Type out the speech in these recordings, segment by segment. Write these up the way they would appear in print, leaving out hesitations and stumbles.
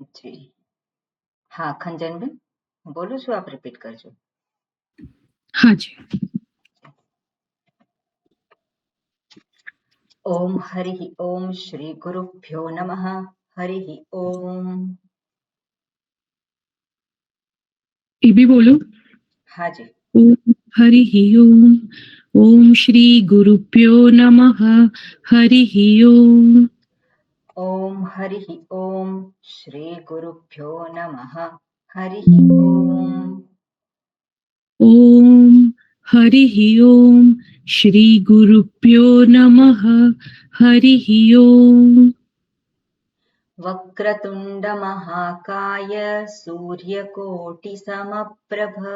જી હા, ખંજનબેન બોલું છું, આપ રિપીટ કરજો. હા જી. ઓમ હરિ ઓમ શ્રી ગુરુભ્યો નમઃ. હરિ ઓમ. એ બી બોલું? હાજી. ઓમ હરિ ઓમ. ઓમ શ્રી ગુરુભ્યો નમઃ. હરિ ઓમ. ઓમ હરિ ઓમ શ્રી ગુરુભ્યો નમઃ. હરિ ઓમ. ઓમ હરિ ઓમ શ્રી ગુરુભ્યો નમઃ. હરિ ઓમ. વક્રતુંડ મહાકાય સૂર્યકોટિ સમપ્રભ.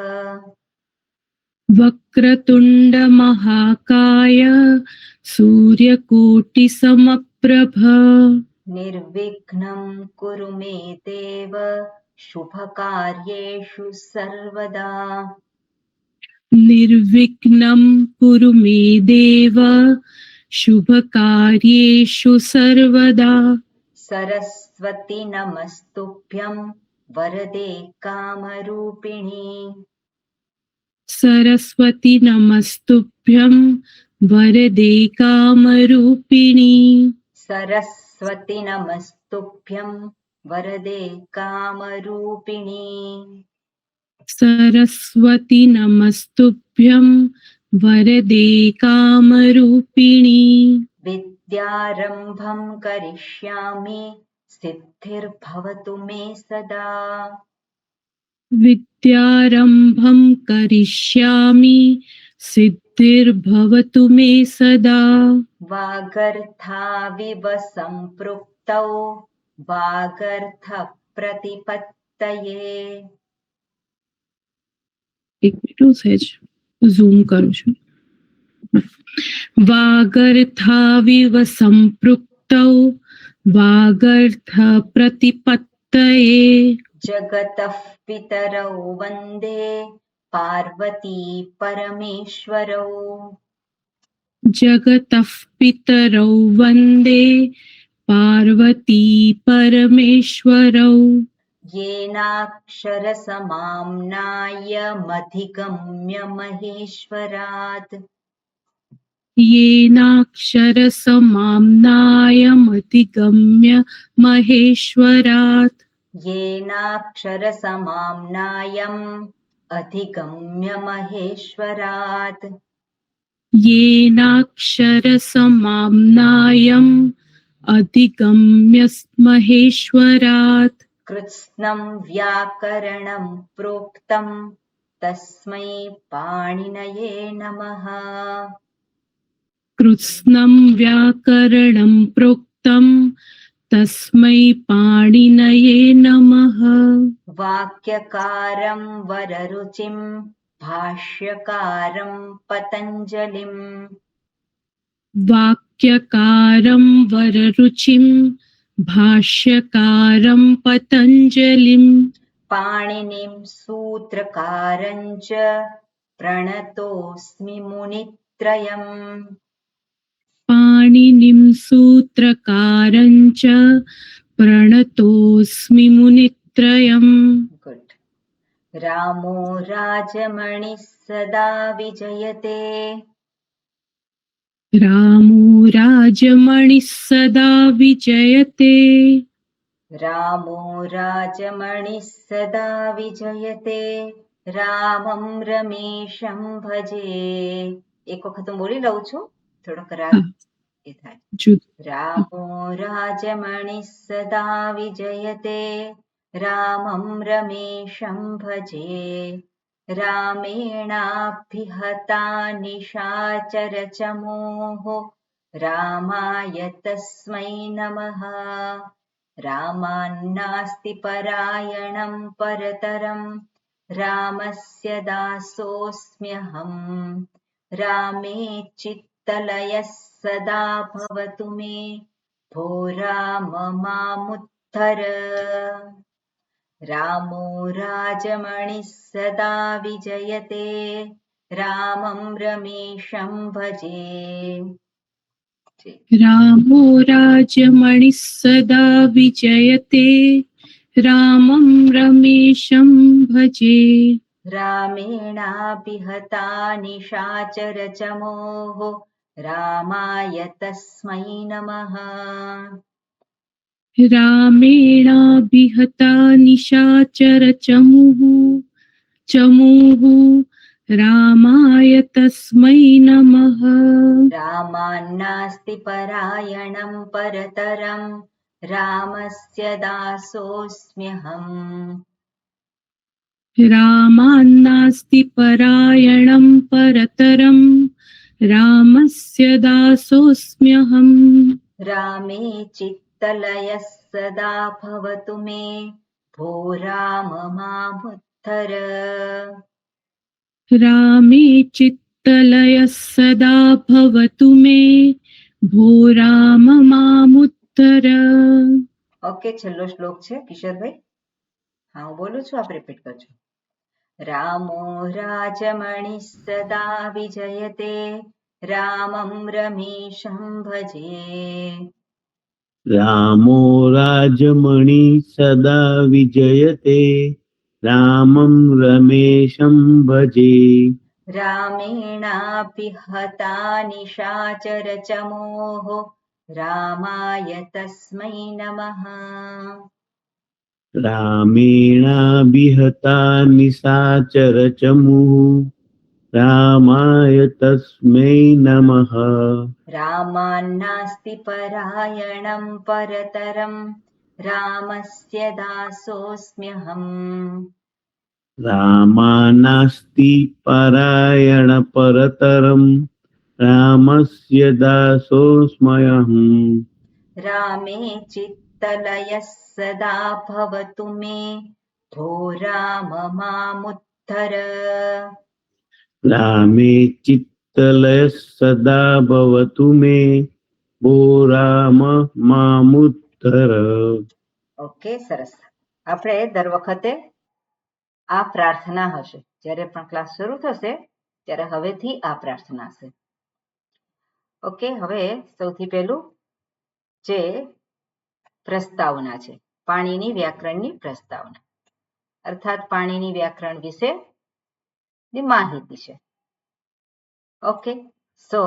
વક્રતુંડ મહાકાય સૂર્યકોટિ સમપ્રભ. નિર્વિઘ્नं કુરુ મે દેવ શુભકાર્યેષુ સર્વદા. નિર્વિઘ્नं કુરુ મે દેવ શુભકાર્યેષુ સર્વદા. સરસ્વતી નમસ્તુભ્યં વરદે કામરૂપિણી. સરસ્વતી નમસ્તુભ્યં વરદે કામરૂપિણી. સરસ્વતી નમસ્તુભ્યં વરદે કામરૂપિણી. સરસ્વતી નમસ્તુભ્યં વરદે કામરૂપિણી. વિદ્યારંભં કરિષ્યામિ સિદ્ધિર્ભવતુ મે સદા. વિદ્યારંભં કરિષ્યામિ સિદ્ધિર્ભવતુ મે સદા. વાગર્થાવિવ સંપૃક્તૌ વાગર્થ પ્રતિપત્તયે. એક મિનિટ સહેજ ઝૂમ કરું છું. વાગર્થાવિવ સંપૃક્તૌ વાગર્થ પ્રતિપત્તયે. જગતઃ પિતરૌ વંદે પાર્વતી પરમેશ્વરૌ. જગતઃ પિતરૌ વંદે પાર્વતી પરમેશ્વરૌ. येनाक्षर समाम्नायमधिगम्य महेश्वरात्. येनाक्षर समाम्नायमधिगम्य महेश्वरात्. येनाक्षर समाम्नायम् अधिगम्य महेश्वरात्. येनाक्षर समाम्नायम् अधिगम्य महेश्वरात्. कृत्स्नं व्याकरणं प्रोक्तं तस्मै पाणिनये नमः. कृत्स्नं व्याकरणं प्रोक्तं तस्मै पाणिनये नमः. वाक्यकारं वररुचिं भाष्यकारं पतञ्जलिम्. वाक्यकारं वररुचिं भाष्यकारं पतञ्जलिम्. पाणिनिं सूत्रकारं च प्रणतोऽस्मि मुनित्रयम्. पाणिनिं सूत्रकारं च प्रणतोऽस्मि मुनित्रयम्. गुड. रामो राजमणिः सदा विजयते. रामो राजमणिः सदा विजयते. रामो राजमणिः सदा विजयते. रामं रमेशं भजे. एक वखत હું બોલી લઉં છું, થોડોક રાગ એ થાય. रामो राजमणिः सदा विजयते. रामं रमेशं भजे. रामेणाभिहता निशाचरचमोः रामाय तस्मै नमः. रामान्नास्ति परायणं परतरं रामस्य दासोऽस्म्यहम्. रामे चित्तलयः सदा भवतु मे भो राम मामुद्धर. रामो राजमणिः सदा विजयते. रामं रमेशं भजे. रामो राजमणिः सदा विजयते. रामं रमेशं भजे। रामेणापि हता निशाचरचमोः रामाय तस्मै नमः। रामेणाभिहता चमूः रामाय तस्मै नमः। रामान्नास्ति परायणं परतरं रामस्य दासोऽस्म्यहम्। रामान्नास्ति परायणं परतरं रामस्य दासोऽस्म्यहम्। रामे चित्तलयः सदा भवतु मे भो राम मामुत्तर। रामे चित्तलयः सदा भवतु मे भो राम मामुत्तर। ઓકે, છેલ્લો શ્લોક છે કિશોરભાઈ. હા, હું બોલું છું, આપ રિપીટ કરજો. રામો રાજમણિ સદા વિજયતે રામં રમેશં ભજે. रामो राजमणि सदा विजयते रामं रमेशं भजे। रामेणापि हता निशाचरचमोः रामाय तस्मै नमः. रामेणाभिहता निशाचरचमूः रामाय तस्मै नमः। रामान्नास्ति परायणं परतरं रामस्य दासोऽस्म्यहम्. रामानास्ति परायणपरतरं रामस्य दासोऽस्म्यहम्। रामे चित्तलयः सदा भवतु मे भो राम मामुत्तर. रामे चित्तलयः सदा भवतु मे भो राम मामुत्तर। ઓકે, સરસ. આપણે દર વખતે આ પ્રાર્થના હશે, જ્યારે પણ ક્લાસ શરૂ થશે ત્યારે હવેથી આ પ્રાર્થના હશે. ઓકે, હવે સૌથી પહેલું જે પ્રસ્તાવના છે, પાણીની વ્યાકરણની પ્રસ્તાવના, અર્થાત પાણીની વ્યાકરણ વિશેની માહિતી છે. ઓકે, સો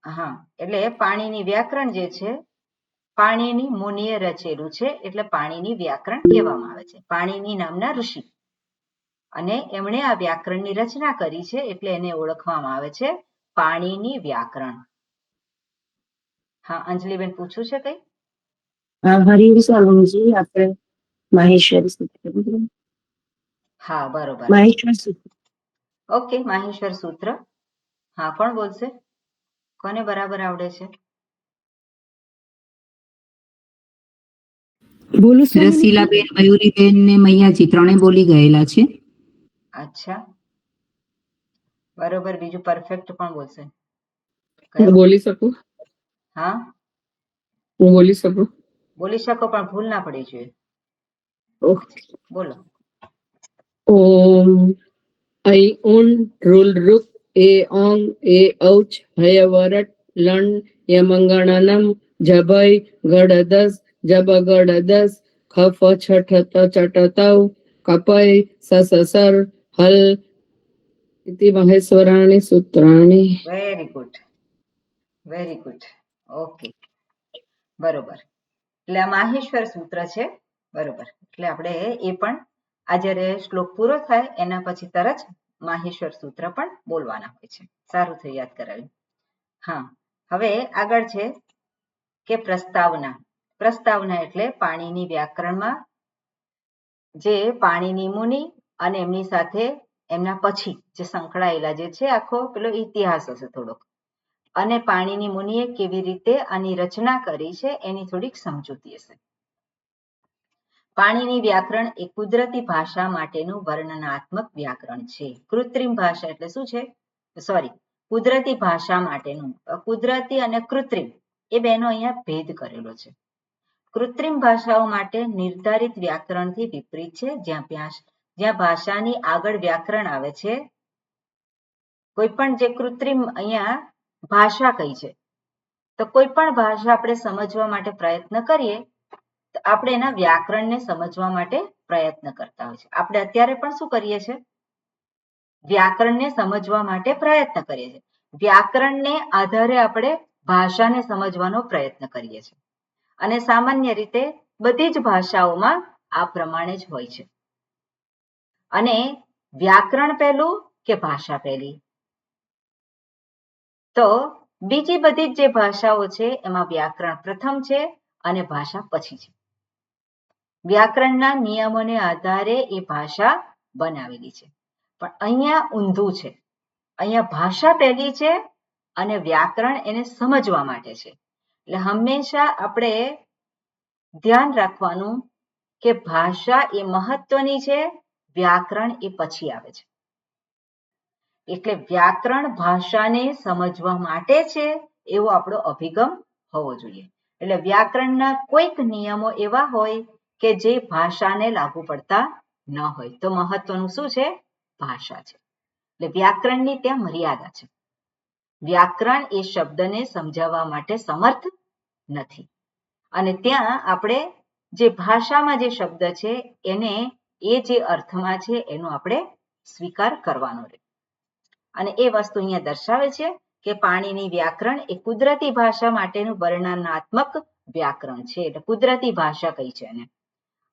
હા, એટલે પાણીની વ્યાકરણ જે છે પાણીની મુનિએ રચેલું છે, એટલે પાણીની વ્યાકરણ કહેવામાં આવે છે. પાણીની નામના ઋષિ, અને એમણે આ વ્યાકરણની રચના કરી છે, એટલે એને ઓળખવામાં આવે છે પાણીની વ્યાકરણ. હા, અંજલિબેન પૂછવું છે કઈ? હરિહર સ્વામીજી, આપણે માહેશ્વરી સૂત્ર. હા, બરોબર. માહેશ્વર સૂત્ર. ઓકે, માહેશ્વર સૂત્ર. હા, કોણ બોલશે? કોને બરાબર આવડે છે? બોલું છું. રસીલાબેન, મયુરીબેન ને મૈયાજી ત્રણે બોલી ગયેલા છે. અચ્છા, બરોબર. બીજું પરફેક્ટ પણ બોલશે? હું બોલી શકું? હા, હું બોલી શકું? બોલી શકો, પણ ભૂલ ના પડી જોઈએ. બોલો. ઓમ ऐ ऊन रुल रुक ए ओंग ए औच हय वरट लं यमंगणनम जभय गड़दस जब गड़दस खफ छठत चटतव कपय सससर हल इति महेश्वराणि सूत्राणि. Very good, very good. Okay, બરોબર. એટલે આ માહેશ્વર સૂત્ર છે, બરોબર. એટલે આપણે એ પણ આ જ્યારે શ્લોક પૂરો થાય એના પછી તરત માહેશ્વર સૂત્ર પણ બોલવાના હોય છે. સારું થયું યાદ કરાવ્યું. હા, હવે આગળ છે કે પ્રસ્તાવના. પ્રસ્તાવના એટલે પાણીની વ્યાકરણમાં જે પાણીની મુનિ અને એમની સાથે એમના પછી જે સંકળાયેલા જે છે આખો પેલો ઇતિહાસ હશે થોડોક, અને પાણીની મુનિએ કેવી રીતે આની રચના કરી છે એની થોડીક સમજૂતી હશે. પાણીની વ્યાકરણ એ કુદરતી ભાષા માટેનું વર્ણનાત્મક વ્યાકરણ છે. કૃત્રિમ ભાષા એટલે શું છે? સોરી, કુદરતી ભાષા માટેનું. કુદરતી અને કૃત્રિમ એ બેનો અહીંયા ભેદ કરેલો છે. કૃત્રિમ ભાષાઓ માટે નિર્ધારિત વ્યાકરણથી વિપરીત છે, જ્યાં ભાષાની આગળ વ્યાકરણ આવે છે. કોઈ પણ જે કૃત્રિમ અહીંયા ભાષા કઈ છે, તો કોઈ પણ ભાષા આપણે સમજવા માટે પ્રયત્ન કરીએ તો આપણે એના વ્યાકરણને સમજવા માટે પ્રયત્ન કરતા હોય છે. આપણે અત્યારે પણ શું કરીએ છીએ? વ્યાકરણને સમજવા માટે પ્રયત્ન કરીએ છીએ. વ્યાકરણને આધારે આપણે ભાષાને સમજવાનો પ્રયત્ન કરીએ છીએ. અને સામાન્ય રીતે બધી જ ભાષાઓમાં આ પ્રમાણે જ હોય છે. અને વ્યાકરણ પહેલું કે ભાષા પહેલી? તો બીજી બધી જે ભાષાઓ છે એમાં વ્યાકરણ પ્રથમ છે અને ભાષા પછી છે. વ્યાકરણના નિયમોને આધારે એ ભાષા બનાવેલી છે. પણ અહીંયા ઊંધું છે. અહીંયા ભાષા પહેલી છે અને વ્યાકરણ એને સમજવા માટે છે. એટલે હંમેશા આપણે ધ્યાન રાખવાનું કે ભાષા એ મહત્વની છે, વ્યાકરણ એ પછી આવે છે. એટલે વ્યાકરણ ભાષાને સમજવા માટે છે એવો આપણો અભિગમ હોવો જોઈએ. એટલે વ્યાકરણના કોઈક નિયમો એવા હોય કે જે ભાષાને લાગુ પડતા ન હોય, તો મહત્વનું શું છે? ભાષા છે. એટલે વ્યાકરણની ત્યાં મર્યાદા છે. વ્યાકરણ એ શબ્દને સમજાવવા માટે સમર્થ નથી. અને ત્યાં આપણે જે ભાષામાં જે શબ્દ છે એને એ જે અર્થમાં છે એનો આપણે સ્વીકાર કરવાનો રહે. અને એ વસ્તુ અહીંયા દર્શાવે છે કે પાણીની વ્યાકરણ એ કુદરતી ભાષા માટેનું વર્ણનાત્મક વ્યાકરણ છે. એટલે કુદરતી ભાષા કઈ છે એને.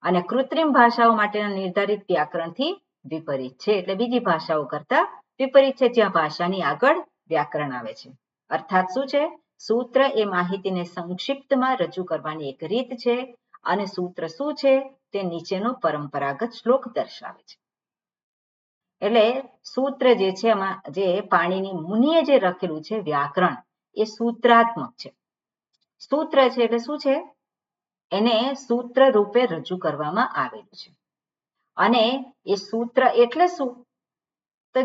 અને કૃત્રિમ ભાષાઓ માટેના નિર્ધારિત વ્યાકરણથી વિપરીત છે. એટલે બીજી ભાષાઓ કરતા વિપરીત છે, જ્યાં ભાષાની આગળ વ્યાકરણ આવે છે. અર્થાત શું છે? સૂત્ર એ માહિતીને સંક્ષિપ્તમાં રજૂ કરવાની એક રીત છે. અને સૂત્ર શું છે તે નીચેનો પરંપરાગત શ્લોક દર્શાવે છે. એટલે સૂત્ર જે છે એમાં જે પાણીની મુનિએ જે લખેલું છે વ્યાકરણ એ સૂત્રાત્મક છે. સૂત્ર છે એટલે શું છે? એને સૂત્ર રૂપે રજૂ કરવામાં આવેલું છે. અને એ સૂત્ર એટલે શું? તો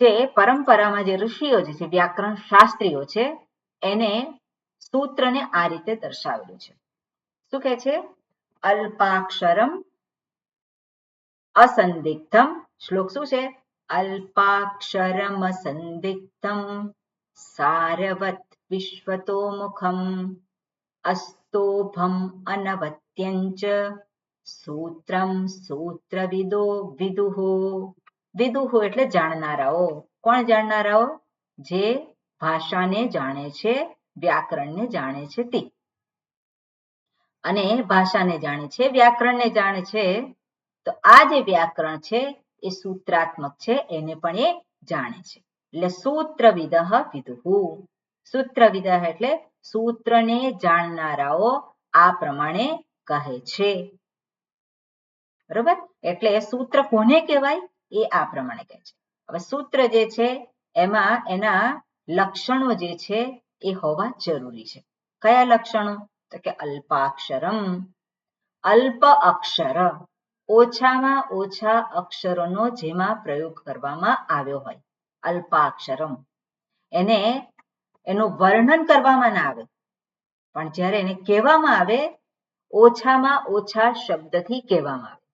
જે પરંપરામાં જે ઋષિઓ જે છે, વ્યાકરણ શાસ્ત્રીઓ છે, એને સૂત્રને આ રીતે દર્શાવેલું છે. શું કહે છે? અલ્પાક્ષરમ અસંદિગ્ધમ. શ્લોક શું છે? અલ્પાક્ષરમ અસંદિગ્ધમ સારવત વિશ્વતો મુખમ અસ્તોભમ અનવત્યંચ સૂત્રમ સૂત્રવિદો વિદુહો. વિદુહો એટલે જાણનારાઓ. કોણ જાણનારાઓ? જે ભાષાને જાણે છે, વ્યાકરણને જાણે છે તે. અને ભાષાને જાણે છે, વ્યાકરણને જાણે છે. તો આ જે વ્યાકરણ છે એ સૂત્રાત્મક છે, એને પણ એ જાણે છે. એટલે સૂત્રવિદ વિદુહુ. સૂત્રવિદ એટલે સૂત્રને જાણનારાઓ આ પ્રમાણે કહે છે. બરોબર? એટલે સૂત્ર કોને કહેવાય એ આ પ્રમાણે કહે છે. હવે સૂત્ર જે છે એમાં એના લક્ષણો જે છે એ હોવા જરૂરી છે. કયા લક્ષણો? તો કે અલ્પાક્ષરમ. અલ્પ અક્ષર, ઓછામાં ઓછા અક્ષરોનો જેમાં પ્રયોગ કરવામાં આવ્યો હોય, અલ્પાક્ષરમ. એનું વર્ણન કરવામાં ના આવે, પણ જ્યારે એને કહેવામાં આવે ઓછામાં ઓછા શબ્દથી કહેવામાં આવે.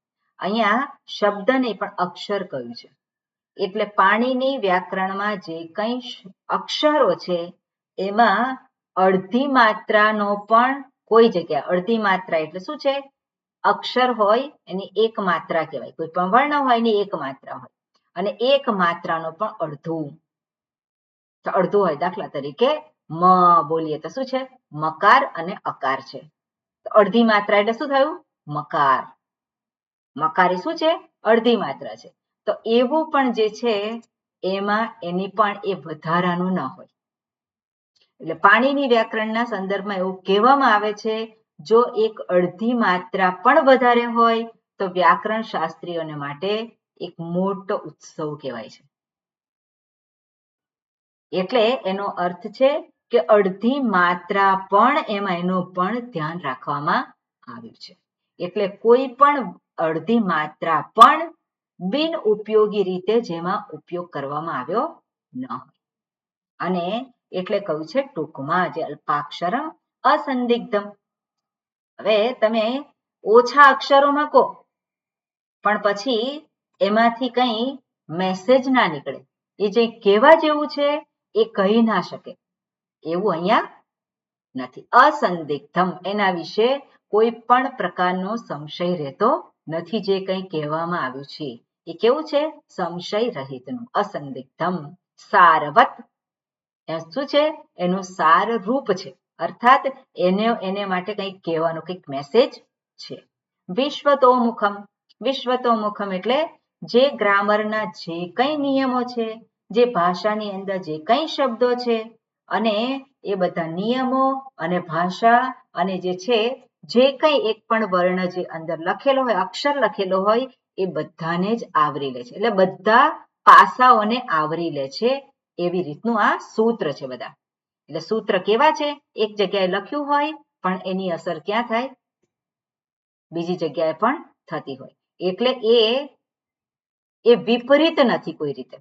અહીંયા શબ્દ નહીં પણ અક્ષર કહ્યું છે. એટલે પાણીની વ્યાકરણમાં જે કંઈ અક્ષરો છે એમાં અડધી માત્રાનો પણ કોઈ જગ્યા, અડધી માત્રા એટલે શું છે? અક્ષર હોય એની એક માત્રા કહેવાય. કોઈ પણ વર્ણ હોય એની એક માત્રા હોય, અને એક માત્રાનો પણ અડધું હોય. દાખલા તરીકે મ બોલીએ તો શું છે? મકાર અને અકાર છે. તો અડધી માત્રા એટલે શું થયું? મકાર. મકાર એ શું છે? અડધી માત્રા છે. તો એવું પણ જે છે એમાં એની પણ એ વધારાનું ન હોય. એટલે પાણીની વ્યાકરણના સંદર્ભમાં એવું કહેવામાં આવે છે, જો એક અડધી માત્રા પણ વધારે હોય તો વ્યાકરણ શાસ્ત્રીઓને માટે એક મોટો ઉત્સવ કહેવાય છે. એટલે એનો અર્થ છે કે અડધી માત્રા પણ એમાં એનું પણ ધ્યાન રાખવામાં આવ્યું છે. એટલે કોઈ પણ અડધી માત્રા પણ બિન ઉપયોગી રીતે જેમાં ઉપયોગ કરવામાં આવ્યો ન હોય. અને એટલે કહ્યું છે ટૂંકમાં જે અલ્પાક્ષરમ અસંદિગ્ધમ. હવે તમે ઓછા અક્ષરોમાં કહો પણ પછી એમાંથી કંઈ મેસેજ ના નીકળે, એ જે કહેવા જેવું છે એ કહી ના શકે, એવું અહીંયા નથી. અસંદિગ્ધમ એના વિશે કોઈ પણ પ્રકારનો સંશય રહેતો નથી. જે કંઈ કહેવામાં આવ્યું છે એ કેવું છે? સંશય રહિતનું, અસંદિગ્ધમ. સારવત શું છે? એનું સાર રૂપ છે, અર્થાત એને માટે કંઈક કહેવાનું, કંઈક મેસેજ છે. વિશ્વતોમુખમ, વિશ્વતોમુખમ એટલે જે ગ્રામરના જે કંઈ નિયમો છે, જે ભાષાની અંદર જે કંઈ શબ્દો છે, અને એ બધા નિયમો અને ભાષા અને જે છે, જે કંઈ એક પણ વર્ણ જે અંદર લખેલો હોય, અક્ષર લખેલો હોય, એ બધાને જ આવરી લે છે. એટલે બધા પાસાઓને આવરી લે છે. એવી રીતનું આ સૂત્ર છે બધા. એટલે સૂત્ર કેવા છે? એક જગ્યાએ લખ્યું હોય પણ એની અસર ક્યાં થાય? બીજી જગ્યાએ પણ થતી હોય. એટલે એ વિપરીત નથી કોઈ રીતે.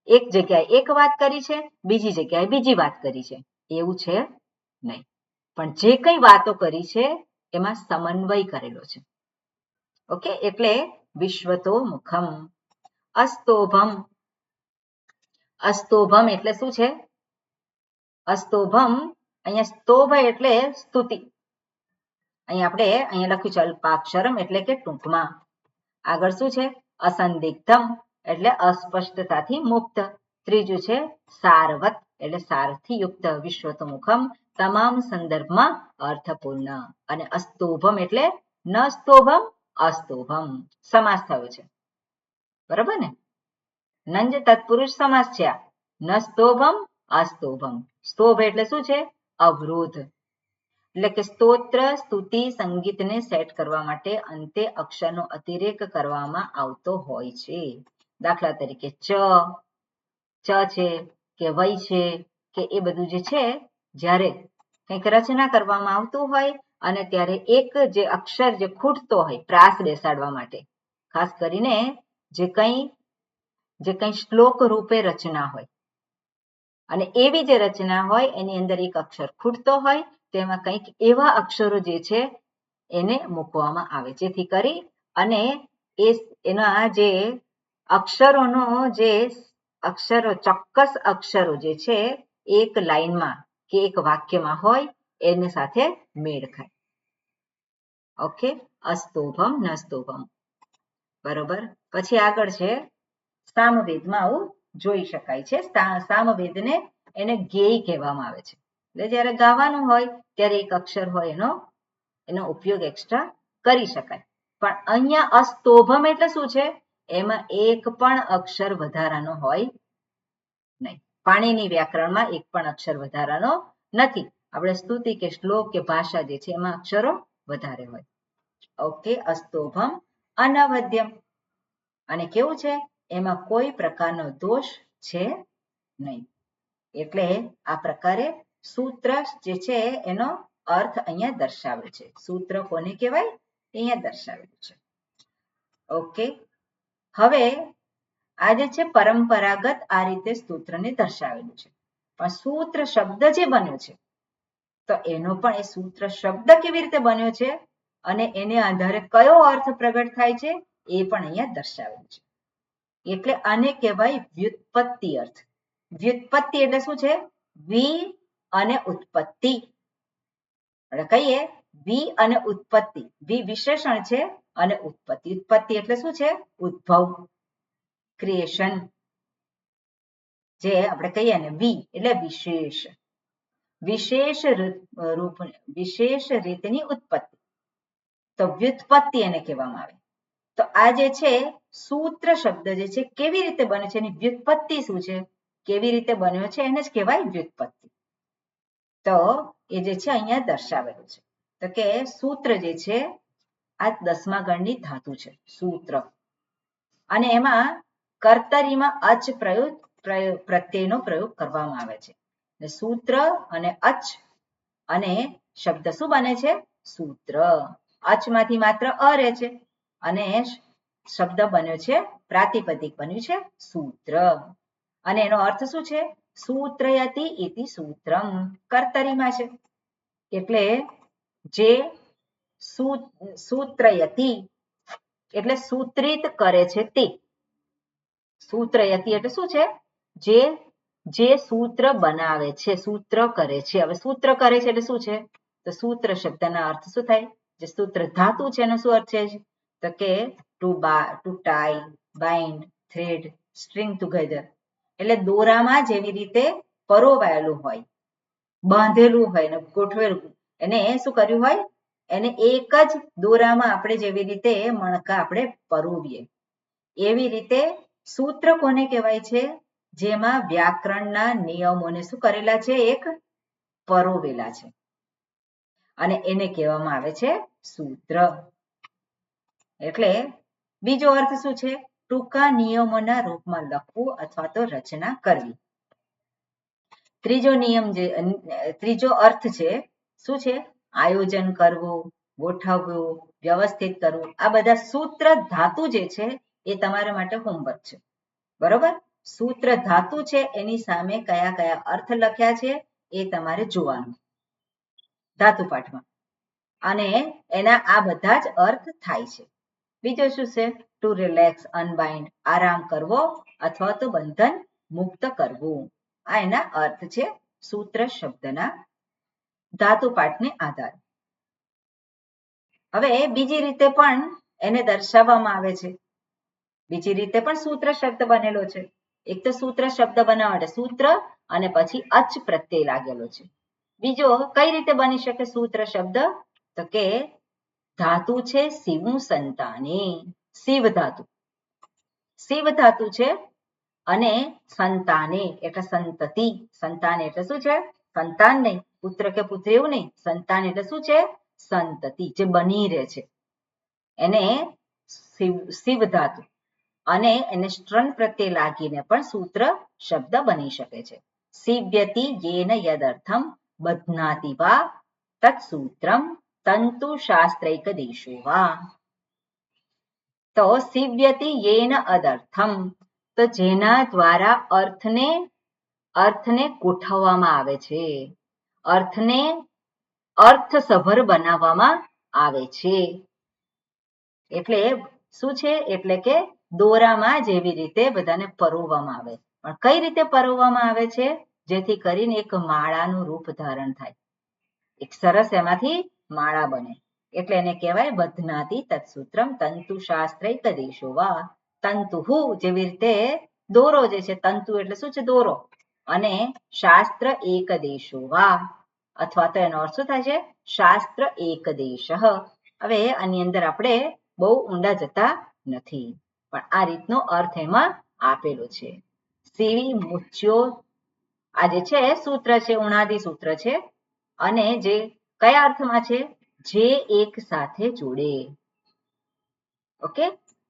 એક જગ્યાએ એક વાત કરી છે, બીજી જગ્યાએ બીજી વાત કરી છે, એવું છે નહીં. પણ જે કંઈ વાતો કરી છે એમાં સમન્વય કરેલો છે. ઓકે, એટલે વિશ્વતોમુખમ. અસ્તોભમ, અસ્તોભમ એટલે શું છે? અસ્તોભમ, અહીંયા સ્તોભ એટલે સ્તુતિ. અહીંયા લખ્યું છે અલ્પાક્ષરમ એટલે કે ટૂંકમાં. આગળ શું છે? અસંદિગ્ધમ એટલે અસ્પષ્ટતાથી મુક્ત. ત્રીજું છે સારવત એટલે સારથી યુક્ત. વિશ્વતોમુખમ તમામ સંદર્ભમાં અર્થપૂર્ણ. અને અસ્તોભમ એટલે ન સ્તોભમ, અસ્તોભમ. સમાસ થયો છે, બરાબર ને? નંજ તત્પુરુષ સમાસ છે આ. ન સ્તોભમ, અસ્તોભમ. સ્તોભ એટલે શું છે? અવરોધ. એટલે કે સ્તોત્ર, સ્તુતિ, સંગીતને સેટ કરવા માટે અંતે અક્ષરનો અતિરેક કરવામાં આવતો હોય છે. દાખલા તરીકે ચ છે કે વૈ છે કે એ બધું જે છે, જ્યારે કંઈક રચના કરવામાં આવતું હોય અને ત્યારે એક જે અક્ષર જે ખૂટતો હોય પ્રાસ બેસાડવા માટે, ખાસ કરીને જે કંઈ શ્લોક રૂપે રચના હોય અને એવી જે રચના હોય એની અંદર એક અક્ષર ખૂટતો હોય, તેમાં કંઈક એવા અક્ષરો જે છે એને મૂકવામાં આવે, જેથી કરી અને એના જે અક્ષરોનો જે અક્ષરો, ચોક્કસ અક્ષરો જે છે એક લાઈનમાં કે એક વાક્યમાં હોય એની સાથે મેળ ખાય. ઓકે, અસ્તોભમ ન સ્તોભમ. બરોબર. પછી આગળ છે સામવેદમાં આવું જોઈ શકાય છે. સામવેદને એને ગેય કહેવામાં આવે છે. એટલે જ્યારે ગાવાનું હોય ત્યારે એક અક્ષર હોય એનો ઉપયોગ એક્સ્ટ્રા કરી શકાય. પણ અહીંયા અસ્તોભમ એટલે શું છે? એમાં એક પણ અક્ષર વધારાનો હોય નહીં. પાણીની વ્યાકરણમાં એક પણ અક્ષર વધારાનો નથી. આપણે સ્તુતિ કે શ્લોક કે ભાષા જે છે એમાં અક્ષરો વધારે હોય. ઓકે, અસ્તોભમ અનવદ્યમ. અને કેવું છે? એમાં કોઈ પ્રકારનો દોષ છે નહીં. એટલે આ પ્રકારે સૂત્ર જે છે એનો અર્થ અહીંયા દર્શાવે છે. સૂત્ર કોને કહેવાય? અહીંયા દર્શાવેલું છે. ઓકે, હવે આ જે છે પરંપરાગત આ રીતે સૂત્રને દર્શાવેલું છે. પણ સૂત્ર શબ્દ જે બન્યો છે, તો એનો પણ એ સૂત્ર શબ્દ કેવી રીતે બન્યો છે અને એને આધારે કયો અર્થ પ્રગટ થાય છે એ પણ અહીંયા દર્શાવેલું છે. એટલે આને કહેવાય વ્યુત્પત્તિ અર્થ. વ્યુત્પત્તિ એટલે શું છે? વિ અને ઉત્પત્તિ. એટલે કહીએ વિ અને ઉત્પત્તિ. વિ વિશેષણ છે અને ઉત્પત્તિ, ઉત્પત્તિ એટલે શું છે? ઉદ્ભવ, ક્રિએશન. જે આપણે કહીએ ને વિ એટલે વિશેષ, વિશેષ રીતની ઉત્પત્તિ, તો વ્યુત્પત્તિ એને કહેવામાં આવે. તો આ જે છે સૂત્ર શબ્દ જે છે કેવી રીતે બને છે, એની વ્યુત્પત્તિ શું છે, કેવી રીતે બન્યો છે, એને જ કહેવાય વ્યુત્પત્તિ. તો એ જે છે અહીંયા દર્શાવેલું છે. તો કે સૂત્ર જે છે આ 10મા ગણની ધાતુ છે, સૂત્ર. અને એમાં કર્તરીમાં અચ પ્રત્યયનો પ્રયોગ કરવામાં આવે છે. સૂત્ર અને અચ અને શબ્દ શું બને છે? સૂત્ર. અચમાંથી માત્ર અ રહે છે અને શબ્દ બન્યો છે, પ્રાતિપદિક બન્યું છે સૂત્ર. અને એનો અર્થ શું છે? સૂત્રયતિ ઇતિ સૂત્રમ. કર્તરીમાં છે એટલે જે સૂત્રયતિ એટલે સૂત્રિત કરે છે તે. સૂત્રયતિ એટલે શું છે? જે જે સૂત્ર બનાવે છે, સૂત્ર કરે છે. હવે સૂત્ર કરે છે એટલે શું છે? તો સૂત્ર શબ્દના અર્થ શું થાય? જે સૂત્ર ધાતુ છે એનો શું અર્થ છે? તો કે to tie, bind, thread, string together. એટલે દોરામાં જેવી રીતે પરોવાયેલું હોય, બાંધેલું હોય ને ગોઠવેલું, એને શું કર્યું હોય? એને એક જ દોરામાં આપણે જેવી રીતે મણકા આપણે પરોવીએ, એવી રીતે સૂત્ર કોને કહેવાય છે? જેમાં વ્યાકરણના નિયમોને શું કરેલા છે? એક પરોવેલા છે, અને એને કહેવામાં આવે છે સૂત્ર. એટલે બીજો અર્થ શું છે? ટૂંકા નિયમોના રૂપમાં લખવું અથવા તો રચના કરવી. ત્રીજો અર્થ છે શું છે? આયોજન કરવું, ગોઠવવું, વ્યવસ્થિત કરવું. આ બધા સૂત્ર ધાતુ જે છે એ તમારા માટે હોમવર્ક છે. બરોબર? સૂત્ર ધાતુ છે એની સામે કયા કયા અર્થ લખ્યા છે એ તમારે જોવાનું ધાતુ પાઠમાં, અને એના આ બધા જ અર્થ થાય છે. બીજો શું છે? ટુ રિલેક્સ, અનબાઇન્ડ, આરામ કરવો અથવા તો બંધન મુક્ત કરવું. આ એના અર્થ છે સૂત્ર શબ્દના ધાતુ પાઠને આધારે. હવે બીજી રીતે પણ એને દર્શાવવામાં આવે છે. બીજી રીતે પણ સૂત્ર શબ્દ બનેલો છે. એક તો સૂત્ર શબ્દ બનાવવા માટે સૂત્ર અને પછી અચ પ્રત્યય લાગેલો છે. બીજો કઈ રીતે બની શકે સૂત્ર શબ્દ? તો કે ધાતુ છે શિવું સંતાને, શિવ ધાતુ, શિવ ધાતુ છે, અને સંતાને એટલે સંતતિ. સંતાન એટલે શું છે? સંતાન નહીં, પુત્ર કે પુત્રી એવું નહીં. સંતાન એટલે શું છે? સંતતિ, જે બની રહે છે, એને શિવ ધાતુ, અને એને સ્ટ્રન પ્રત્યે લાગીને પણ સૂત્ર શબ્દ બની શકે છે. સિવ્યતિ યેન યદર્થમ બધ્નાતિ વા તત્સૂત્રમ તંતુ શાસ્ત્રૈક દેશો વા. તો સિવ્યતિ યેન અદર્થમ, તો જેના દ્વારા અર્થને ગોઠવવામાં આવે છે, અર્થને અર્થસભર બનાવવામાં આવે છે. એટલે શું છે? એટલે કે દોરામાં જેવી રીતે બધાને પરોવવામાં આવે, પણ કઈ રીતે પરોવવામાં આવે છે? જેથી કરીને એક માળાનું રૂપ ધારણ થાય, એક સરસ એમાંથી માળા બને. એટલે એને કહેવાય બધ્નાતિ તત્સૂત્રમ તંતુ શાસ્ત્રૈક દેશો વા. તંતુ જેવી રીતે દોરો જે છે, તંતુ એટલે શું છે? દોરો, અને શાસ્ત્ર એક દેશો વા, અથવા તો એનો અર્થ શું થાય છે? શાસ્ત્ર એક દેશ. હવે આની અંદર આપણે બહુ ઊંડા જતા નથી, પણ આ રીતનો અર્થ એમાં આપેલો છે. સીવી મુચ્યો, આ જે છે સૂત્ર છે, ઉણાદી સૂત્ર છે, અને જે કયા અર્થમાં છે? જે એક સાથે જોડે. ઓકે,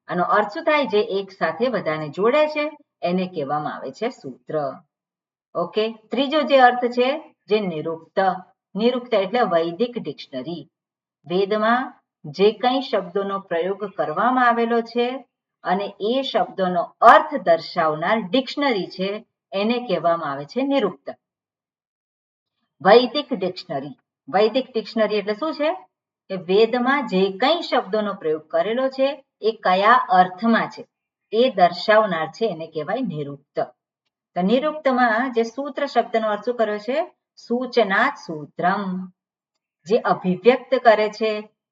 આનો અર્થ શું થાય? જે એક સાથે બધાને જોડે છે એને કહેવામાં આવે છે સૂત્ર. ઓકે, ત્રીજો જે અર્થ છે, જે નિરુક્ત. નિરુક્ત એટલે વૈદિક ડિક્શનરી. વેદમાં જે કંઈ શબ્દોનો પ્રયોગ કરવામાં આવેલો છે અને એ શબ્દોનો અર્થ દર્શાવનાર ડિક્શનરી છે એને કહેવામાં આવે છે નિરુક્ત. વૈદિક ડિક્શનરી. વૈદિક ડિક્શનરી એટલે શું છે? કે વેદમાં જે કંઈ શબ્દોનો પ્રયોગ કરેલો છે એ કયા અર્થમાં છે એ દર્શાવનાર છે, એને કહેવાય નિરુક્ત. તો નિરુક્તમાં જે સૂત્ર શબ્દનો અર્થ શું કર્યો છે? સૂચનાત સૂત્રમ, જે અભિવ્યક્ત કરે છે,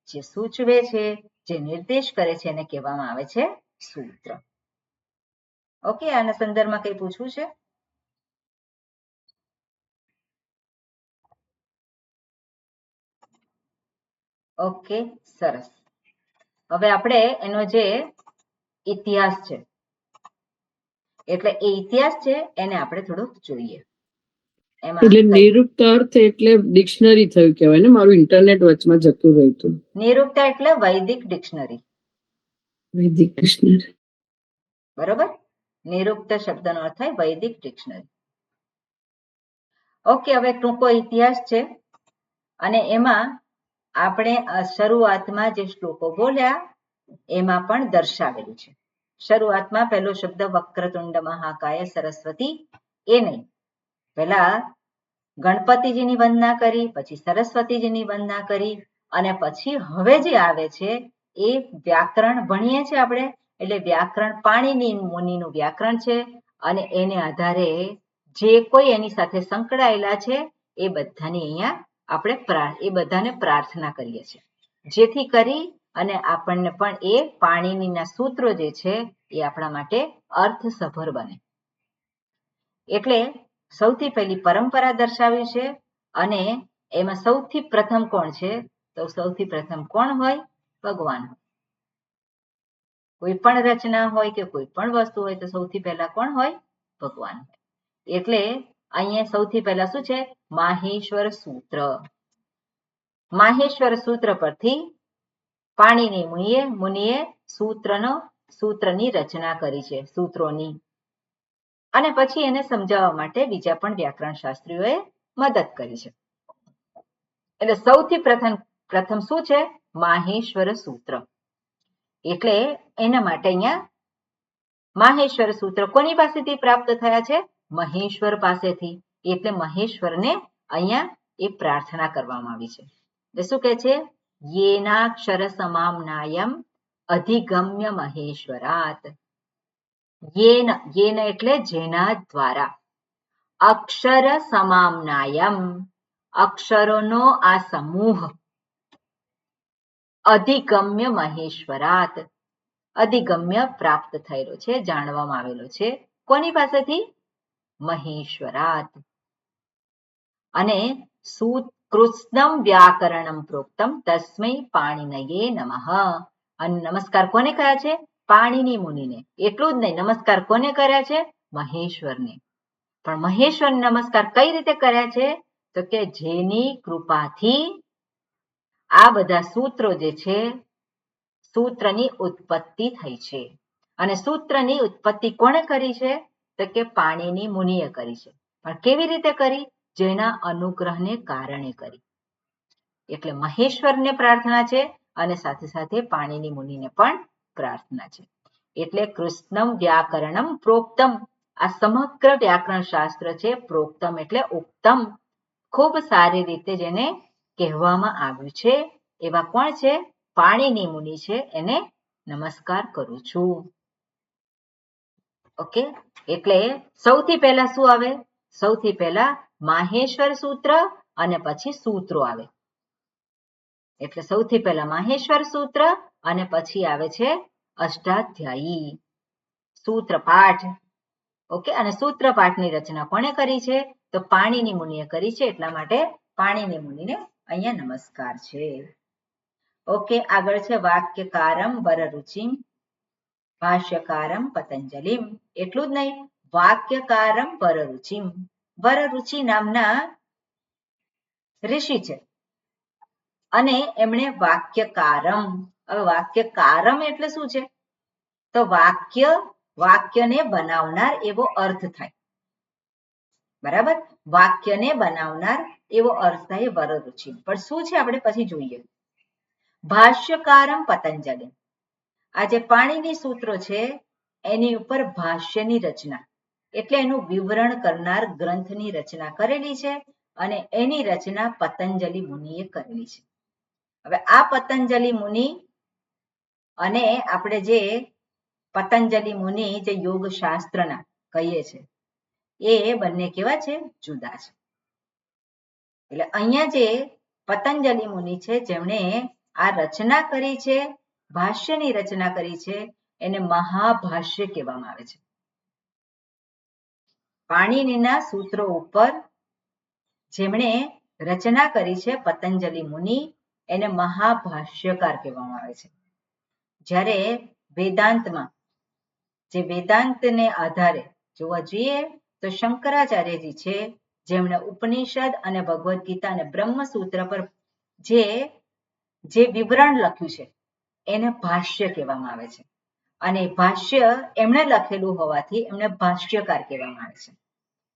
જે સૂચવે છે, જે નિર્દેશ કરે છે એને કહેવામાં આવે છે સૂત્ર. ઓકે, આના સંદર્ભમાં કંઈ પૂછવું છે? ઓકે, સરસ. હવે આપણે એનો જે ઇતિહાસ છે, એટલે એ ઇતિહાસ છે એને આપણે થોડુંક જોઈએ. એટલે નિરુક્ત અર્થ એટલે ડિક્શનરી થયું કહેવાય ને? મારું ઇન્ટરનેટ વચમાં જતું રહ્યું હતું. નિરુક્ત એટલે વૈદિક ડિક્શનરી. વૈદિક ડિક્શનરી, બરોબર? નિરુક્ત શબ્દનો અર્થ થાય વૈદિક ડિક્શનરી. ઓકે, હવે ટૂંકો ઇતિહાસ છે, અને એમાં આપણે શરૂઆતમાં જે શ્લોકો બોલ્યા એમાં પણ દર્શાવેલું છે. શરૂઆતમાં પહેલો શબ્દ વક્રતુંડ મહાકાય સરસ્વતી, એ નહીં, પહેલા ગણપતિજીની વંદના કરી, પછી સરસ્વતીજીની વંદના કરી, અને પછી હવે જે આવે છે એ વ્યાકરણ ભણીએ છીએ આપણે, એટલે વ્યાકરણ પાણીની મુનિનું વ્યાકરણ છે, અને એને આધારે જે કોઈ એની સાથે સંકળાયેલા છે એ બધાની અહીંયા આપણે એ બધાને પ્રાર્થના કરીએ છીએ, જેથી કરી અને આપણને પણ એ પાણીનીના સૂત્રો જે છે એ આપણા માટે અર્થસભર બને. એટલે સૌથી પહેલી પરંપરા દર્શાવી છે અને એમાં સૌથી પ્રથમ કોણ છે? તો સૌથી પ્રથમ કોણ હોય? ભગવાન. કોઈ પણ રચના હોય કે કોઈ પણ વસ્તુ હોય તો સૌથી પહેલા કોણ હોય? ભગવાન. એટલે અહીંયા સૌથી પહેલા શું છે? માહેશ્વર સૂત્ર. માહેશ્વર સૂત્ર પરથી પાણીની મુનિએ સૂત્રની રચના કરી છે, સૂત્રોની. અને પછી એને સમજાવવા માટે બીજા પણ વ્યાકરણ શાસ્ત્રીઓએ મદદ કરી છે. એટલે સૌથી પ્રથમ શું છે? માહેશ્વર સૂત્ર. એટલે એના માટે અહીંયા માહેશ્વર સૂત્ર કોની પાસેથી પ્રાપ્ત થયા છે? મહેશ્વર પાસેથી. એટલે મહેશ્વરને અહીંયા એ પ્રાર્થના કરવામાં આવી છે. એટલે શું કહે છે? યેનાક્ષર સમામ્નાયમ અધિગમ્ય મહેશ્વરાત. યેન એટલે જેના દ્વારા, અક્ષર સમામ્નાયમ અક્ષરોનો આ સમૂહ, અધિગમ્ય મહેશ્વરાત અધિગમ્ય પ્રાપ્ત થયેલો છે, જાણવામાં આવેલો છે. કોની પાસેથી? મહેશ્વરાત. અને કૃત્સ્નમ વ્યાકરણમ પ્રોક્તમ તસ્મૈ પાણિનયે નમઃ. અને નમસ્કાર કોને કર્યા છે? પાણીની મુનિને. એટલું જ નહીં, નમસ્કાર કોને કર્યા છે? મહેશ્વરને. પણ મહેશ્વરને નમસ્કાર કઈ રીતે કર્યા છે? તો કે જેની કૃપાથી આ બધા સૂત્રો જે છે, સૂત્રની ઉત્પત્તિ થઈ છે. અને સૂત્રની ઉત્પત્તિ કોણે કરી છે? તો કે પાણીની મુનિએ કરી છે. પણ કેવી રીતે કરી? જેના અનુગ્રહને કારણે કરી. એટલે મહેશ્વરને પ્રાર્થના છે અને સાથે સાથે પાણીની મુનિને પણ પ્રાર્થના છે. એટલે કૃત્સ્નમ વ્યાકરણમ પ્રોક્તમ. આ સમગ્ર વ્યાકરણ શાસ્ત્ર છે. પ્રોક્તમ એટલે ઉક્તમ, ખૂબ સારી રીતે જેને કહેવામાં આવ્યું છે એવા કોણ છે? પાણીની મુનિ છે. એને નમસ્કાર કરું છું. ઓકે. એટલે સૌથી પહેલા શું આવે? સૌથી પહેલા માહેશ્વર સૂત્ર અને પછી સૂત્રો આવે. એટલે સૌથી પહેલા માહેશ્વર સૂત્ર અને પછી આવે છે અષ્ટાધ્યાયી સૂત્રપાઠ. ઓકે. અને સૂત્રપાઠની રચના કોણે કરી છે? તો પાણીની મુનિએ કરી છે. એટલા માટે પાણીની મુનિને અહીંયા નમસ્કાર છે. ઓકે. આગળ છે વાક્યકારમ વરરુચિમ ભાષ્યકારમ પતંજલિમ. એટલું જ નહીં, વાક્યકારમ વરરુચિમ. વરરુચિ નામના ઋષિ છે અને એમણે વાક્યકારમ. હવે વાક્યકારમ એટલે શું છે? તો વાક્યને બનાવનાર એવો અર્થ થાય. બરાબર? વાક્યને બનાવનાર એવો અર્થ થાય વરરુચિ. પણ શું છે આપણે પછી જોઈએ. ભાષ્યકારમ પતંજલિ. આ જે પાણીની સૂત્રો છે એની ઉપર ભાષ્યની રચના એટલે એનું વિવરણ કરનાર ગ્રંથની રચના કરેલી છે અને એની રચના પતંજલિ મુનિએ કરેલી છે. હવે આ પતંજલિ મુનિ અને આપણે જે પતંજલિ મુનિ જે યોગ શાસ્ત્રના કહીએ છે એ બંને કેવા છે? જુદા છે. એટલે અહીંયા જે પતંજલિ મુનિ છે જેમણે આ રચના કરી છે, ભાષ્યની રચના કરી છે, એને મહાભાષ્ય કહેવામાં આવે છે. પાણીનીના સૂત્રો ઉપર જેમણે રચના કરી છે પતંજલિ મુનિ, એને મહાભાષ્યકાર કહેવામાં આવે છે. જ્યારે વેદાંતમાં જે વેદાંતને આધારે જોવા જઈએ તો શંકરાચાર્યજી છે જેમણે ઉપનિષદ અને ભગવદ્ ગીતા અને બ્રહ્મસૂત્ર પર જે વિવરણ લખ્યું છે એને ભાષ્ય કહેવામાં આવે છે. અને ભાષ્ય એમણે લખેલું હોવાથી એમને ભાષ્યકાર કહેવામાં આવે છે.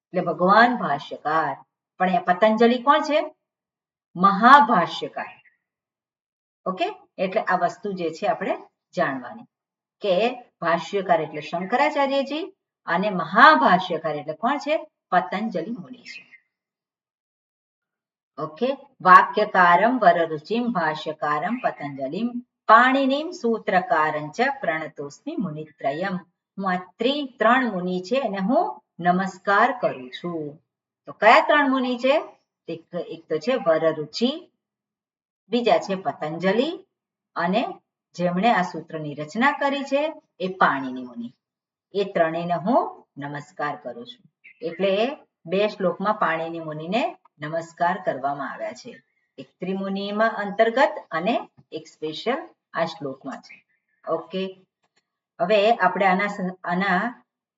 એટલે ભગવાન ભાષ્યકાર. પણ એ પતંજલિ કોણ છે? મહાભાષ્યકાર. ઓકે. એટલે આ વસ્તુ જે છે આપણે જાણવાની કે ભાષ્યકાર એટલે શંકરાચાર્યજી અને મહાભાષ્યકાર એટલે કોણ છે? પતંજલિ મુનિ છે. ઓકે. વાક્યકારમ વરરુચિમ ભાષ્યકારમ પતંજલિમ પાણીનીમ સૂત્રકારંચ પ્રણતોસ્મિ મુનિત્રયમ. હું આ ત્રણ મુનિ છે એને હું નમસ્કાર કરું છું. તો કયા 3 મુનિ છે? એક તો છે વરરુચિ, બીજા છે પતંજલિ અને જેમણે આ સૂત્રની રચના કરી છે એ પાણિની મુનિ. એ ત્રણેયને હું નમસ્કાર કરું છું. એટલે 2 શ્લોકમાં પાણિની મુનિને નમસ્કાર કરવામાં આવ્યા છે. એક ત્રિમુનિમાં અંતર્ગત અને એક સ્પેશિયલ આ શ્લોકમાં છે. ઓકે, હવે આપણે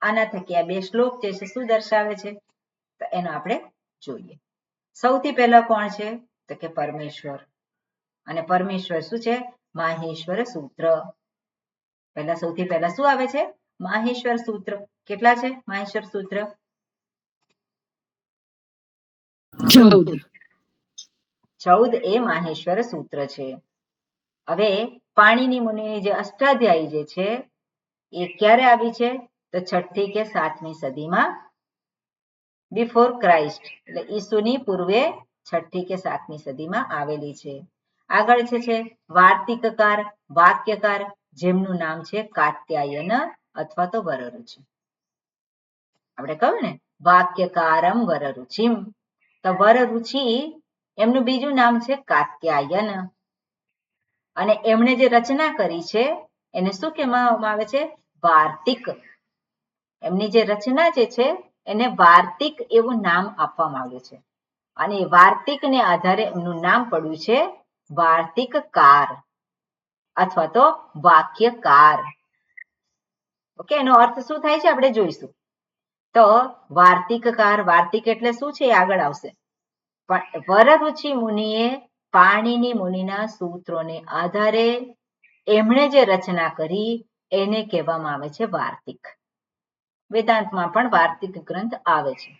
આના થકી આ 2 શ્લોક જે છે શું દર્શાવે છે તો એનો આપણે જોઈએ. સૌથી પહેલા કોણ છે તો કે પરમેશ્વર, અને પરમેશ્વર શું છે? માહેશ્વર સૂત્ર. સૌથી પહેલા શું આવે છે? માહેશ્વર સૂત્ર. કેટલા છે માહેશ્વર સૂત્ર? 14 એ માહેશ્વર સૂત્ર છે. હવે પાણિની મુનિની જે અષ્ટાધ્યાયી જે છે એ ક્યારે આવી છે તો 6ઠ્ઠી કે 7મી સદીમાં, બિફોર ક્રાઇસ્ટ, એટલે ઈસુની પૂર્વે 6ઠ્ઠી કે 7મી સદીમાં આવેલી છે. આગળ છે વાર્તિકકાર, વાક્યકાર, જેમનું નામ છે કાત્યાયન અથવા તો વરરુચિ. આપણે કહ્યું ને વાક્યકારમ વરરુચિમ, તો વરરુચિ એમનું બીજું નામ છે કાત્યાયન, અને એમણે જે રચના કરી છે એને શું કહેવામાં આવે છે? વાર્તિક. એમની જે રચના જે છે એને વાર્તિક એવું નામ આપવામાં આવ્યું છે, અને વાર્તિકને આધારે એમનું નામ પડ્યું છે વાર્તિકકાર અથવા તો વાક્યકાર. ઓકે, એનો અર્થ શું થાય છે આપણે જોઈશું. તો વાર્તિકકાર, વાર્તિક એટલે શું છે એ આગળ આવશે. પણ વરરુચિ મુનિએ પાણિની મુનિના સૂત્રોને આધારે એમણે જે રચના કરી એને કહેવામાં આવે છે વાર્તિક. વેદાંતમાં પણ વાર્તિક ગ્રંથ આવે છે.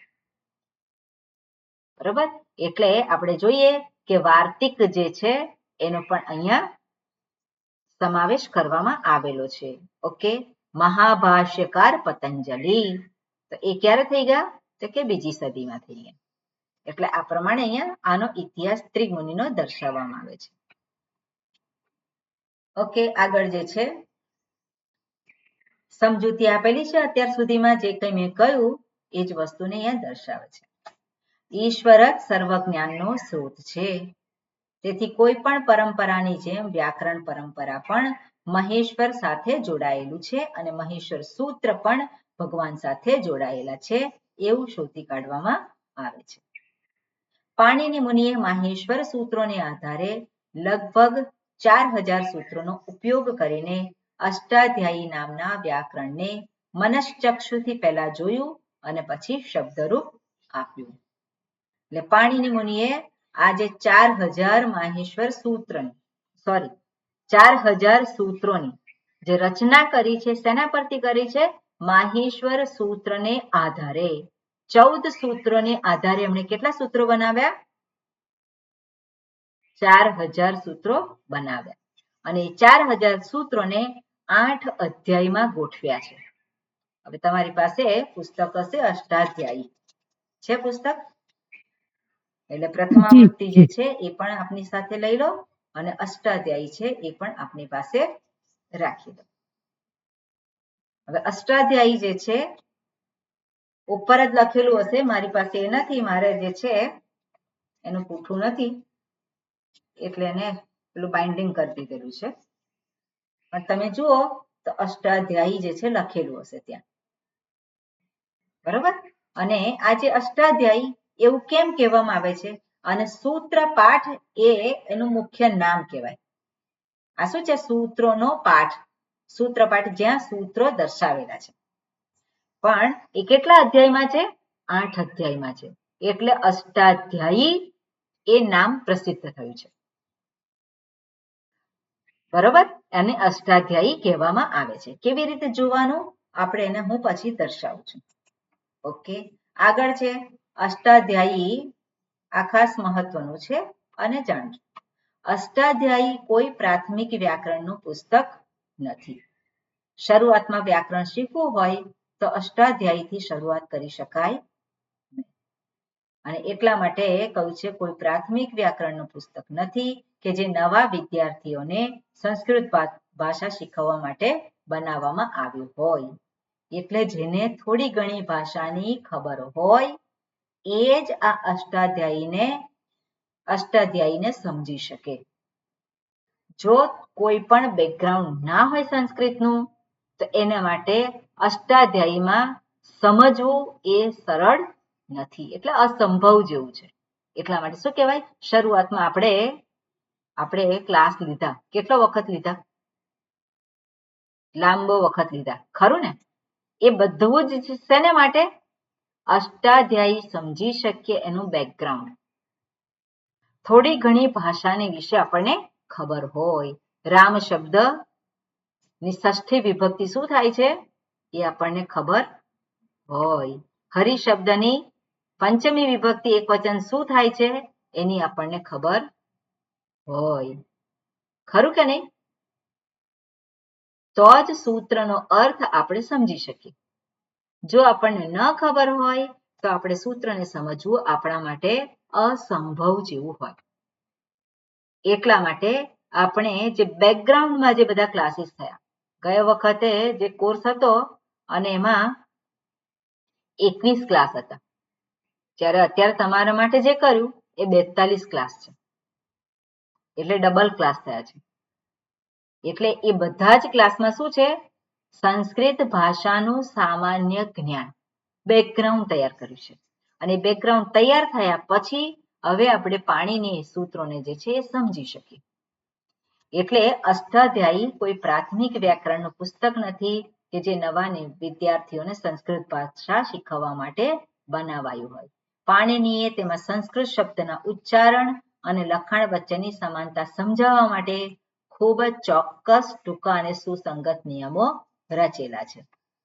બરોબર, એટલે આપણે જોઈએ કે વાર્તિક જે છે એનો પણ અહીંયા સમાવેશ કરવામાં આવેલો છે. ઓકે, મહાભાષ્યકાર પતંજલિ, તો એ ક્યારે થઈ ગયા તો કે 2જી સદીમાં થઈ ગયા. એટલે આ પ્રમાણે અહીંયા આનો ઇતિહાસ ત્રિમુનિનો દર્શાવવામાં આવે છે. ઓકે, આગળ જે છે સમજૂતી આપેલી છે. અત્યાર સુધીમાં જે કંઈ મેં કહ્યું એ જ વસ્તુને અહીંયા દર્શાવે છે. ઈશ્વર જ સર્વજ્ઞાનનો સ્ત્રોત છે, તેથી કોઈ પણ પરંપરાની જેમ વ્યાકરણ પરંપરા પણ મહેશ્વર સાથે જોડાયેલું છે, અને મહેશ્વર સૂત્ર પણ ભગવાન સાથે જોડાયેલા છે એવું શોધી કાઢવામાં આવે છે. પાણિની મુનિએ માહેશ્વર સૂત્રોને આધારે લગભગ 4000 સૂત્રોનો ઉપયોગ કરીને અષ્ટાધ્યાયી નામના વ્યાકરણને મનશ્ચક્ષુથી પહેલા જોયું અને પછી શબ્દરૂપ આપ્યું. એટલે પાણિની મુનિએ આ જે 4000 માહેશ્વર સૂત્રની 4000 સૂત્રોની જે રચના કરી છે શેના પરથી કરી છે? માહેશ્વર સૂત્રને આધારે. 14 સૂત્રોને આધારે એમણે કેટલા સૂત્રો બનાવ્યા? 4000 સૂત્રો બનાવ્યા, અને 4000 સૂત્રોને 8 અધ્યાયમાં ગોઠવ્યા છે. હવે તમારી પાસે પુસ્તક હશે અષ્ટાધ્યાયી છે પુસ્તક, એટલે પ્રથમાવૃત્તિ જે છે એ પણ આપની સાથે લઈ લો, અને અષ્ટાધ્યાયી છે એ પણ આપની પાસે રાખી દો. હવે અષ્ટાધ્યાયી જે છે ઉપર જ લખેલું હશે, મારી પાસે એ નથી, મારે જે છે એનું પૂઠું નથી એટલે એને પેલું બાઇન્ડિંગ કરી દીધેલું છે, પણ તમે જુઓ તો અષ્ટાધ્યાયી જે છે લખેલું હશે ત્યાં. બરોબર, અને આ જે અષ્ટાધ્યાયી એવું કેમ કહેવામાં આવે છે? અને સૂત્ર પાઠ એ એનું મુખ્ય નામ કહેવાય. આ શું છે? સૂત્રોનો પાઠ, સૂત્રપાઠ જ્યાં સૂત્રો દર્શાવેલા છે. પણ એ કેટલા અધ્યાયમાં છે? 8 અધ્યાયમાં છે, એટલે અષ્ટાધ્યાયી એ નામ પ્રસિદ્ધ થયું છે. બરોબર, એને અષ્ટાધ્યાયી કહેવામાં આવે છે. કેવી રીતે જોવાનું આપણે એને હું પછી દર્શાવું છું. ઓકે, આગળ છે અષ્ટાધ્યાયી, આ ખાસ મહત્વનું છે અને જાણજો. અષ્ટાધ્યાયી કોઈ પ્રાથમિક વ્યાકરણનું પુસ્તક નથી. શરૂઆતમાં વ્યાકરણ શીખવું હોય તો અષ્ટાધ્યાયીથી શરૂઆત કરી શકાય, અને એટલા માટે કહ્યું છે કોઈ પ્રાથમિક વ્યાકરણનું પુસ્તક નથી કે જે નવા વિદ્યાર્થીઓને સંસ્કૃત ભાષા શીખવવા માટે બનાવવામાં આવ્યું હોય. એટલે જેને થોડી ઘણી ભાષાની ખબર હોય એ જ આ અષ્ટાધ્યાયીને સમજી શકે. જો કોઈ પણ બેકગ્રાઉન્ડ ના હોય સંસ્કૃતનું તો એના માટે અષ્ટાધ્યાયીમાં સમજવું એ સરળ નથી, એટલે અસંભવ જેવું છે. એટલા માટે શું કહેવાય, શરૂઆતમાં આપણે ક્લાસ લીધા, કેટલો વખત લીધા? લાંબો વખત લીધા, ખરું ને? એ બધું જ શેના માટે? અષ્ટાધ્યાયી સમજી શકીએ એનું બેકગ્રાઉન્ડ, થોડી ઘણી ભાષાની વિશે આપણને ખબર હોય. રામ શબ્દ ની ષષ્ઠી વિભક્તિ શું થાય છે એ આપણને ખબર હોય. હરિ શબ્દની પંચમી વિભક્તિ એકવચન શું થાય છે એની આપણને ખબર હોય, ખરું કે નહીં? તો જ સૂત્રનો અર્થ આપણે સમજી શકીએ. જો આપણને ન ખબર હોય તો આપણે સૂત્રને સમજવું આપણા માટે અસંભવ જેવું હોય. એટલા માટે આપણે જે બેકગ્રાઉન્ડમાં જે બધા ક્લાસીસ થયા, ગયા વખતે જે કોર્સ હતો અને એમાં 21 ક્લાસ હતા, જ્યારે અત્યારે તમારા માટે જે કર્યું એ 42 ક્લાસ છે, એટલે ડબલ ક્લાસ થયા છે. એટલે એ બધા જ ક્લાસમાં શું છે, સંસ્કૃત ભાષાનું સામાન્ય જ્ઞાન, બેકગ્રાઉન્ડ તૈયાર કર્યું છે. અને બેકગ્રાઉન્ડ તૈયાર થયા પછી હવે આપણે પાણીની સૂત્રોને જે છે એ સમજી શકીએ. એટલે અષ્ટાધ્યાયી કોઈ પ્રાથમિક વ્યાકરણનું પુસ્તક નથી કે જે નવા વિદ્યાર્થીઓને સંસ્કૃત ભાષા શીખવવા માટે બનાવાયું હોય. પાણીનીએ તેમાં સંસ્કૃત શબ્દના ઉચ્ચારણ અને લખાણ વચ્ચેની સમાનતા સમજાવવા માટે ખૂબ જ ચોક્કસ, ટૂંકા અને સુસંગત નિયમો રચેલા છે.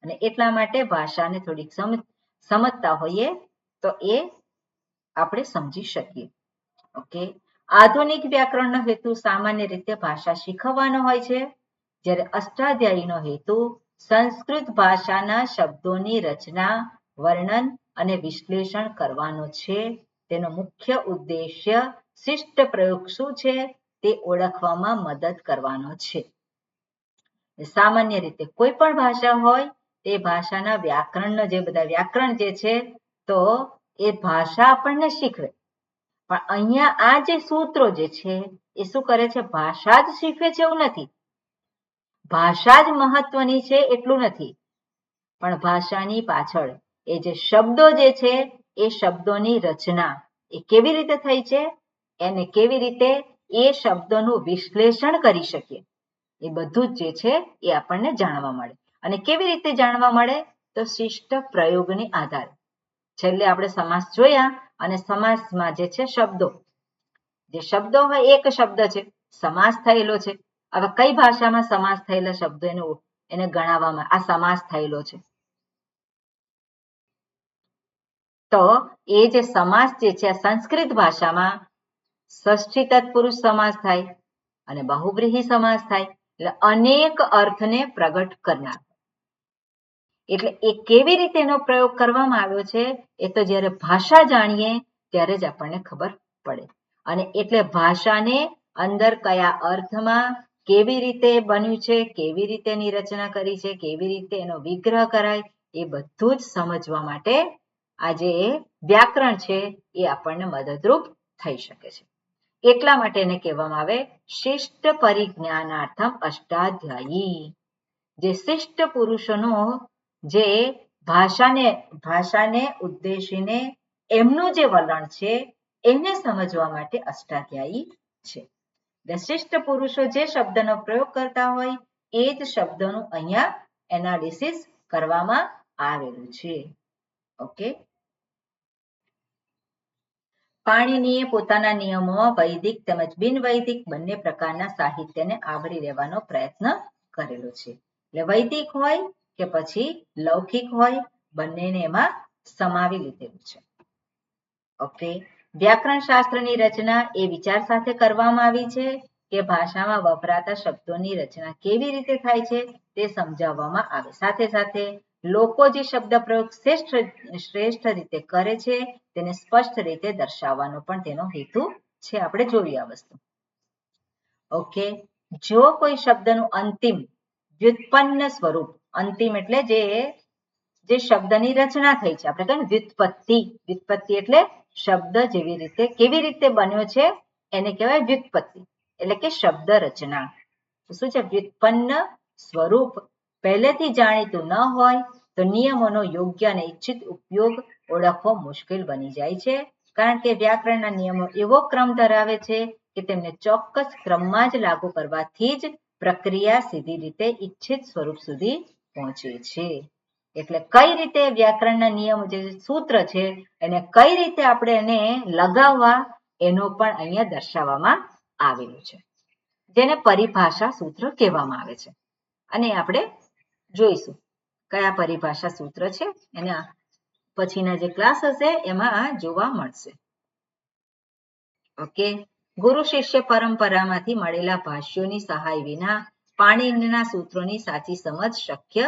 અને એટલા માટે ભાષાને થોડીક સમજતા હોઈએ તો એ આપણે સમજી શકીએ. ઓકે, આધુનિક વ્યાકરણનો હેતુ સામાન્ય રીતે ભાષા શીખવવાનો હોય છે, જ્યારે અષ્ટાધ્યાયીનો હેતુ સંસ્કૃત ભાષાના શબ્દોની રચના, વર્ણન અને વિશ્લેષણ કરવાનો છે. તેનો મુખ્ય ઉદ્દેશ્ય શિષ્ટ પ્રયોગ શું છે તે ઓળખવામાં મદદ કરવાનો છે. સામાન્ય રીતે કોઈ પણ ભાષા હોય તે ભાષાના વ્યાકરણનો જે બધા વ્યાકરણ જે છે તો એ ભાષા આપણને શીખવે, પણ અહીંયા આ જે સૂત્રો જે છે એ શું કરે છે, ભાષા જ શીખવે છે એવું નથી. ભાષા જ મહત્વની છે એટલું નથી, પણ ભાષાની પાછળ એ જે શબ્દો જે છે એ શબ્દોની રચના એ કેવી રીતે થઈ છે, એને કેવી રીતે એ શબ્દોનું વિશ્લેષણ કરી શકીએ, એ બધું જ જે છે એ આપણને જાણવા મળે. અને કેવી રીતે જાણવા મળે, તો શિષ્ટ પ્રયોગની આધારે. છેલ્લે આપણે સમાસ જોયા અને સમાસમાં જે છે શબ્દો, જે શબ્દો હોય એક શબ્દ છે, સમાસ થયેલો છે. હવે કઈ ભાષામાં સમાસ થયેલા શબ્દો એને ગણાવવામાં આ સમાસ થયેલો છે, તો એ જે સમાસ જે છે સંસ્કૃત ભાષામાં ષષ્ઠી તત્પુરુષ સમાસ થાય અને બહુવ્રીહી સમાસ થાય, એટલે અનેક અર્થને પ્રગટ કરનાર. એટલે એ કેવી રીતે એનો પ્રયોગ કરવામાં આવ્યો છે એ તો જ્યારે ભાષા જાણીએ ત્યારે જ આપણને ખબર પડે. અને એટલે ભાષાને અંદર કયા અર્થમાં કેવી રીતે બન્યું છે, કેવી રીતે એની રચના કરી છે, કેવી રીતે એનો વિગ્રહ કરાય, એ બધું જ સમજવા માટે આ જે વ્યાકરણ છે એ આપણને મદદરૂપ થઈ શકે છે. એટલા માટે એને કહેવામાં આવે શિષ્ટ પરિજ્ઞાનાર્થમ અષ્ટાધ્યાયી. જે શિષ્ટ પુરુષોનો જે ભાષાને ઉદ્દેશીને એમનું જે વલણ છે એને સમજવા માટે અષ્ટાધ્યાયી છે. શિષ્ટ પુરુષો જે શબ્દનો પ્રયોગ કરતા હોય એ જ શબ્દનું અહીંયા એનાલિસિસ કરવામાં આવેલું છે. ઓકે, પાણીનીએ પોતાના નિયમોમાં વૈદિક તેમજ બિનવૈદિક બંને પ્રકારના સાહિત્યને આવરી લેવાનો પ્રયત્ન કરેલો છે. એટલે વૈદિક હોય કે પછી લૌકિક હોય, બંનેને એમાં સમાવી લીધેલું છે. ઓકે, વ્યાકરણ શાસ્ત્રની રચના એ વિચાર સાથે કરવામાં આવી છે કે ભાષામાં વપરાતા શબ્દોની રચના કેવી રીતે થાય છે તે સમજાવવામાં આવે. સાથે સાથે લોકો જે શબ્દ પ્રયોગ શ્રેષ્ઠ રીતે કરે છે તેને સ્પષ્ટ રીતે દર્શાવવાનો પણ તેનો હેતુ છે. આપણે જોયું આ વસ્તુ. ઓકે, જો કોઈ શબ્દનું અંતિમ વ્યુત્પન્ન સ્વરૂપ, અંતિમ એટલે જે જે શબ્દની રચના થઈ છે, આપણે કહીએ વ્યુત્પત્તિ. વ્યુત્પત્તિ એટલે શબ્દ જેવી રીતે કેવી રીતે બન્યો છે એને કહેવાય વ્યુત્પત્તિ, એટલે કે શબ્દ રચના. શું છે? વ્યુત્પન્ન સ્વરૂપ પહેલેથી જાણીતું ન હોય તો નિયમોનો યોગ્ય અને ઇચ્છિત ઉપયોગ ઓળખવો મુશ્કેલ બની જાય છે, કારણ કે વ્યાકરણના નિયમો એવો ક્રમ ધરાવે છે કે તેમને ચોક્કસ ક્રમમાં જ લાગુ કરવાથી જ પ્રક્રિયા સીધી રીતે ઇચ્છિત સ્વરૂપ સુધી પહોંચે છે. એટલે કઈ રીતે વ્યાકરણના નિયમો જે સૂત્ર છે એને કઈ રીતે આપણે એને લગાવવા એનો પણ અહીંયા દર્શાવવામાં આવેલું છે, જેને પરિભાષા સૂત્ર કહેવામાં આવે છે. અને આપણે જોઈશું કયા પરિભાષા સૂત્ર છે, એના પછીના જે ક્લાસ હશે એમાં જોવા મળશે. ઓકે. ગુરુ શિષ્ય પરંપરામાંથી મળેલા ભાષ્યોની સહાય વિના પાણિનીના સૂત્રોની સાચી સમજ શક્ય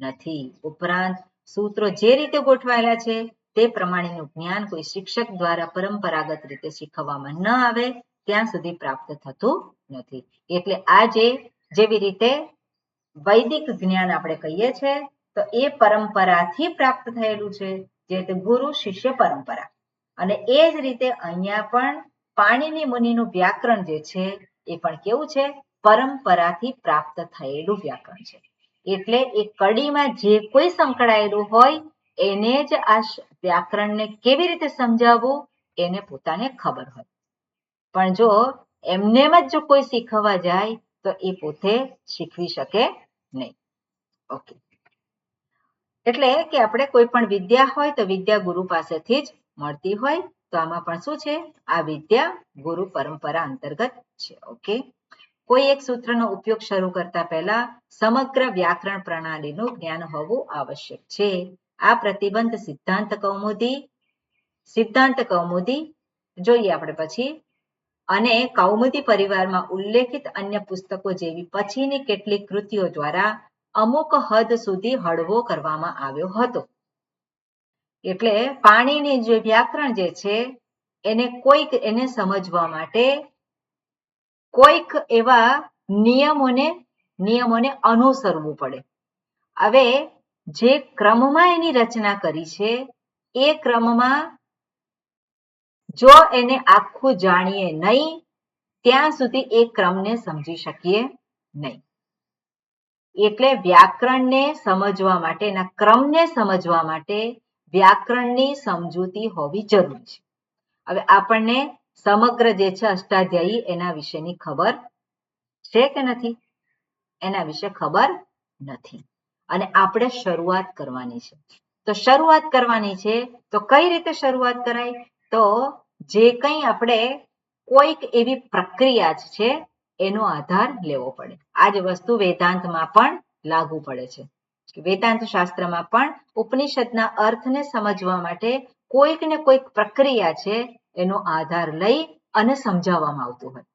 નથી. ઉપરાંત સૂત્રો જે રીતે ગોઠવાયેલા છે તે પ્રમાણેનું જ્ઞાન કોઈ શિક્ષક દ્વારા પરંપરાગત રીતે શીખવવામાં ન આવે ત્યાં સુધી પ્રાપ્ત થતું નથી. એટલે આજે જેવી રીતે વૈદિક જ્ઞાન આપણે કહીએ છીએ તો એ પરંપરાથી પ્રાપ્ત થયેલું છે, જે ગુરુ શિષ્ય પરંપરા. અને એ જ રીતે અહીંયા પણ પાણિની મુનિનું વ્યાકરણ જે છે એ પણ કેવું છે? પરંપરાથી પ્રાપ્ત થયેલું વ્યાકરણ છે. એટલે એ કડીમાં જે કોઈ સંકળાયેલું હોય એને જ આ વ્યાકરણને કેવી રીતે સમજાવવું એને પોતાને ખબર હોય. પણ જો એમનેમ જ જો કોઈ શીખવવા જાય તો એ પોતે શીખવી શકે નહીં. ઓકે. એટલે કે આપણે કોઈ પણ વિદ્યા હોય તો વિદ્યા ગુરુ પાસેથી જ મળતી હોય, તો આમાં પણ શું છે? આ વિદ્યા ગુરુ પરંપરા અંતર્ગત છે. ઓકે. કોઈ એક સૂત્રનો ઉપયોગ શરૂ કરતા પહેલા સમગ્ર વ્યાકરણ પ્રણાલીનું જ્ઞાન હોવું આવશ્યક છે. આ પ્રતિબંધ સિદ્ધાંત કૌમુદી જોઈએ આપણે પછી, અને કૌમુદી પરિવારમાં ઉલ્લેખિત અન્ય પુસ્તકો જેવી પછીની કેટલીક કૃતિઓ દ્વારા અમુક હદ સુધી હળવો કરવામાં આવ્યો હતો. એટલે પાણીની જે વ્યાકરણ જે છે એને સમજવા માટે કોઈક એવા નિયમોને અનુસરવું પડે. હવે જે ક્રમમાં એની રચના કરી છે એ ક્રમમાં જો એને આખું જાણીએ નહીં ત્યાં સુધી એ ક્રમને સમજી શકીએ નહીં. એટલે વ્યાકરણને સમજવા માટે, એના ક્રમને સમજવા માટે વ્યાકરણની સમજૂતી હોવી જરૂરી છે. હવે આપણને સમગ્ર જે છે અષ્ટાધ્યાયી એના વિશેની ખબર છે કે નથી? એના વિશે ખબર નથી. અને આપણે શરૂઆત કરવાની છે. તો શરૂઆત કરવાની છે તો કઈ રીતે શરૂઆત કરાય? તો જે કંઈ આપણે કોઈક એવી પ્રક્રિયા છે એનો આધાર લેવો પડે. આ જ વસ્તુ વેદાંતમાં પણ લાગુ પડે છે. વેદાંત શાસ્ત્રમાં પણ ઉપનિષદના અર્થને સમજવા માટે કોઈક ને કોઈક પ્રક્રિયા છે એનો આધાર લઈ અને સમજાવવામાં આવતું હોય.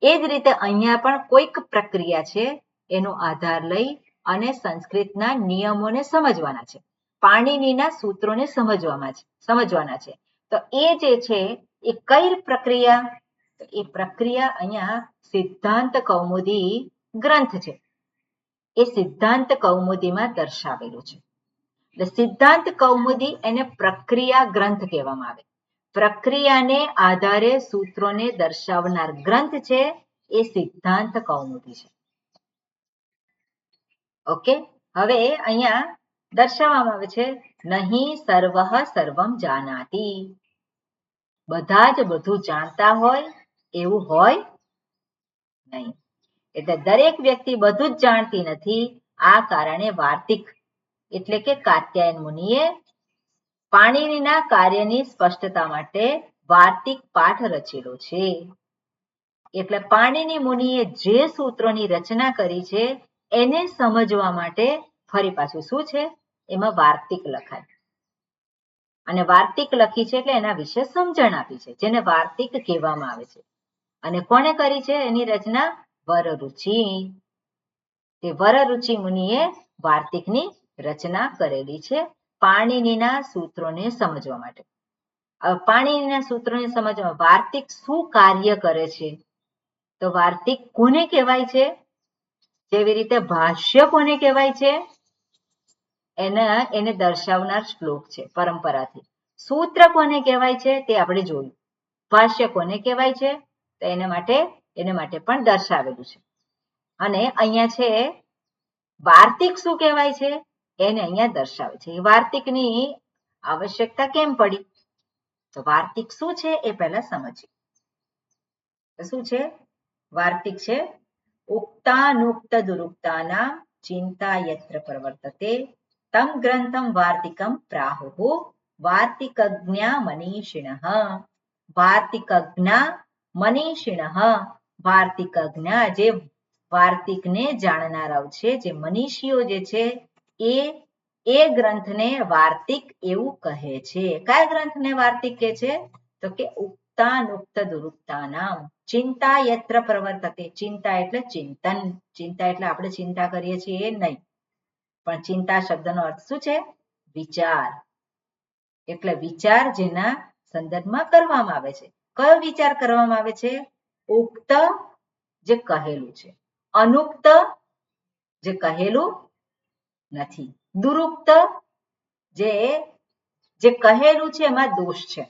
એ જ રીતે અહીંયા પણ કોઈક પ્રક્રિયા છે એનો આધાર લઈ અને સંસ્કૃતના નિયમોને સમજવાના છે, પાણિનીના સૂત્રોને સમજવાના છે. તો એ જે છે એ કઈ પ્રક્રિયા? એ પ્રક્રિયા અહીંયા સિદ્ધાંત કૌમુદી ગ્રંથ છે, એ સિદ્ધાંત કૌમુદીમાં દર્શાવેલું છે. એટલે સિદ્ધાંત કૌમુદી એને પ્રક્રિયા ગ્રંથ કહેવામાં આવે. પ્રક્રિયાને આધારે સૂત્રોને દર્શાવનાર ગ્રંથ છે એ સિદ્ધાંત કૌમુદી છે. ઓકે. હવે અહીંયા દર્શાવવામાં આવે છે નહીં સર્વઃ સર્વમ જાનાતિ. બધા જ બધું જાણતા હોય એવું હોય નહીં. એટલે દરેક વ્યક્તિ બધું જ જાણતી નથી. આ કારણે વાર્તિક એટલે કે કાત્યાયન મુનિએ પાણિનીના કાર્યની સ્પષ્ટતા માટે વાર્તિક પાઠ રચેલો છે. એટલે પાણિની મુનિએ જે સૂત્રોની રચના કરી છે એને સમજવા માટે ફરી પાછું શું છે? એમાં વાર્તિક લખાય. અને વાર્તિક લખી છે એટલે એના વિશે સમજણ આપી છે, જેને વાર્તિક કહેવામાં આવે છે. અને કોણે કરી છે એની રચના? વરરુચિ. તે વરરુચિ મુનિએ વાર્તિકની રચના કરેલી છે પાણિનીના સૂત્રોને સમજવા માટે. હવે પાણિનીના સૂત્રોને સમજવા વાર્તિક શું કાર્ય કરે છે? તો વાર્તિક કોને કહેવાય છે? જેવી રીતે ભાષ્ય કોને કહેવાય છે? એને દર્શાવનાર શ્લોક છે પરંપરાથી. સૂત્ર કોને કહેવાય છે તે આપણે જોયું. ભાષ્ય કોને કહેવાય છે તો એને માટે પણ દર્શાવેલું છે. અને અહીંયા છે વાર્તિક શું કહેવાય છે એને અહીંયા દર્શાવે છે. વાર્તિકની આવશ્યકતા કેમ પડી તો વાર્તિક શું છે એ પહેલા સમજીએ. શું છે વાર્તિક? છે ઉક્તાનુક્ત દુરુક્તાનામ ચિંતા યત્ર પ્રવર્તતે તમ ગ્રંથમ વાર્તિકમ પ્રાહુઃ વાર્તિકજ્ઞા મનીષિણઃ. વાર્તિકજ્ઞા મનીષિણઃ. વાર્તિકજ્ઞા જે વાર્તિકને જાણનારાઓ છે, જે મનીષીઓ જે છે એ ગ્રંથને વાર્તિક એવું કહે છે. કયા ગ્રંથને વાર્તિક કહે છે તો કે ઉક્તાનુક્ત દુરુક્તાનામ ચિંતા યત્ર પ્રવર્તતે. ચિંતા એટલે ચિંતન. ચિંતા એટલે આપણે ચિંતા કરીએ છીએ એ નહીં, પણ ચિંતા શબ્દનો અર્થ શું છે? વિચાર. એટલે વિચાર જેના સંદર્ભમાં કરવામાં આવે છે. કયો વિચાર કરવામાં આવે છે? ઉક્ત જે કહેલું છે, અનુક્ત જે કહેલું નથી, દુરુક્ત જે કહેલું છે એમાં દોષ છે.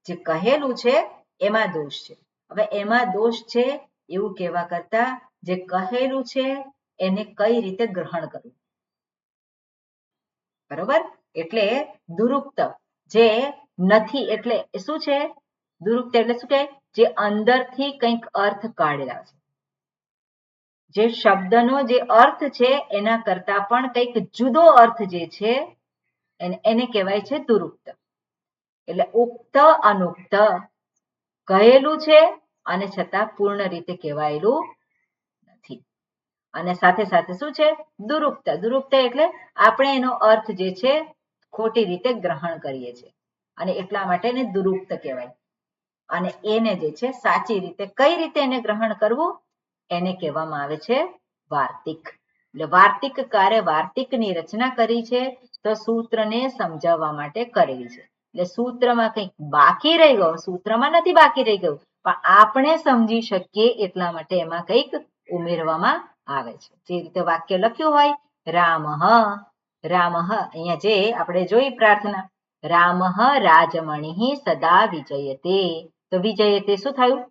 જે કહેલું છે એમાં દોષ છે. હવે એમાં દોષ છે એવું કહેવા કરતા જે કહેલું છે એને કઈ રીતે ગ્રહણ કરવું, બરોબર? એટલે દુરુક્ત જે નથી એટલે શું છે? દુરુક્ત એટલે શું કે જે અંદરથી કંઈક અર્થ કાઢેલા છે, જે શબ્દનો જે અર્થ છે એના કરતા પણ કંઈક જુદો અર્થ જે છે એને કહેવાય છે દુરુક્ત. એટલે ઉક્ત અનુક્ત કહેલું છે અને છતાં પૂર્ણ રીતે કહેવાયેલું નથી. અને સાથે સાથે શું છે? દુરુક્ત. દુરુક્ત એટલે આપણે એનો અર્થ જે છે ખોટી રીતે ગ્રહણ કરીએ છીએ અને એટલા માટે એને દુરુક્ત કહેવાય. અને એને જે છે સાચી રીતે કઈ રીતે એને ગ્રહણ કરવું એને કહેવામાં આવે છે વાર્તિક. એટલે વાર્તિકકારે વાર્તિકની રચના કરી છે તો સૂત્રને સમજાવવા માટે કરેલી છે. એટલે સૂત્રમાં કંઈક બાકી રહી ગયું, સૂત્રમાં નથી બાકી રહી ગયું, પણ આપણે સમજી શકીએ એટલા માટે એમાં કંઈક ઉમેરવામાં આવે છે. જે રીતે વાક્ય લખ્યું હોય રામઃ, રામઃ અહીંયા જે આપણે જોઈ પ્રાર્થના રામઃ રાજમણિઃ સદા વિજયતે. તો વિજયતે શું થયું?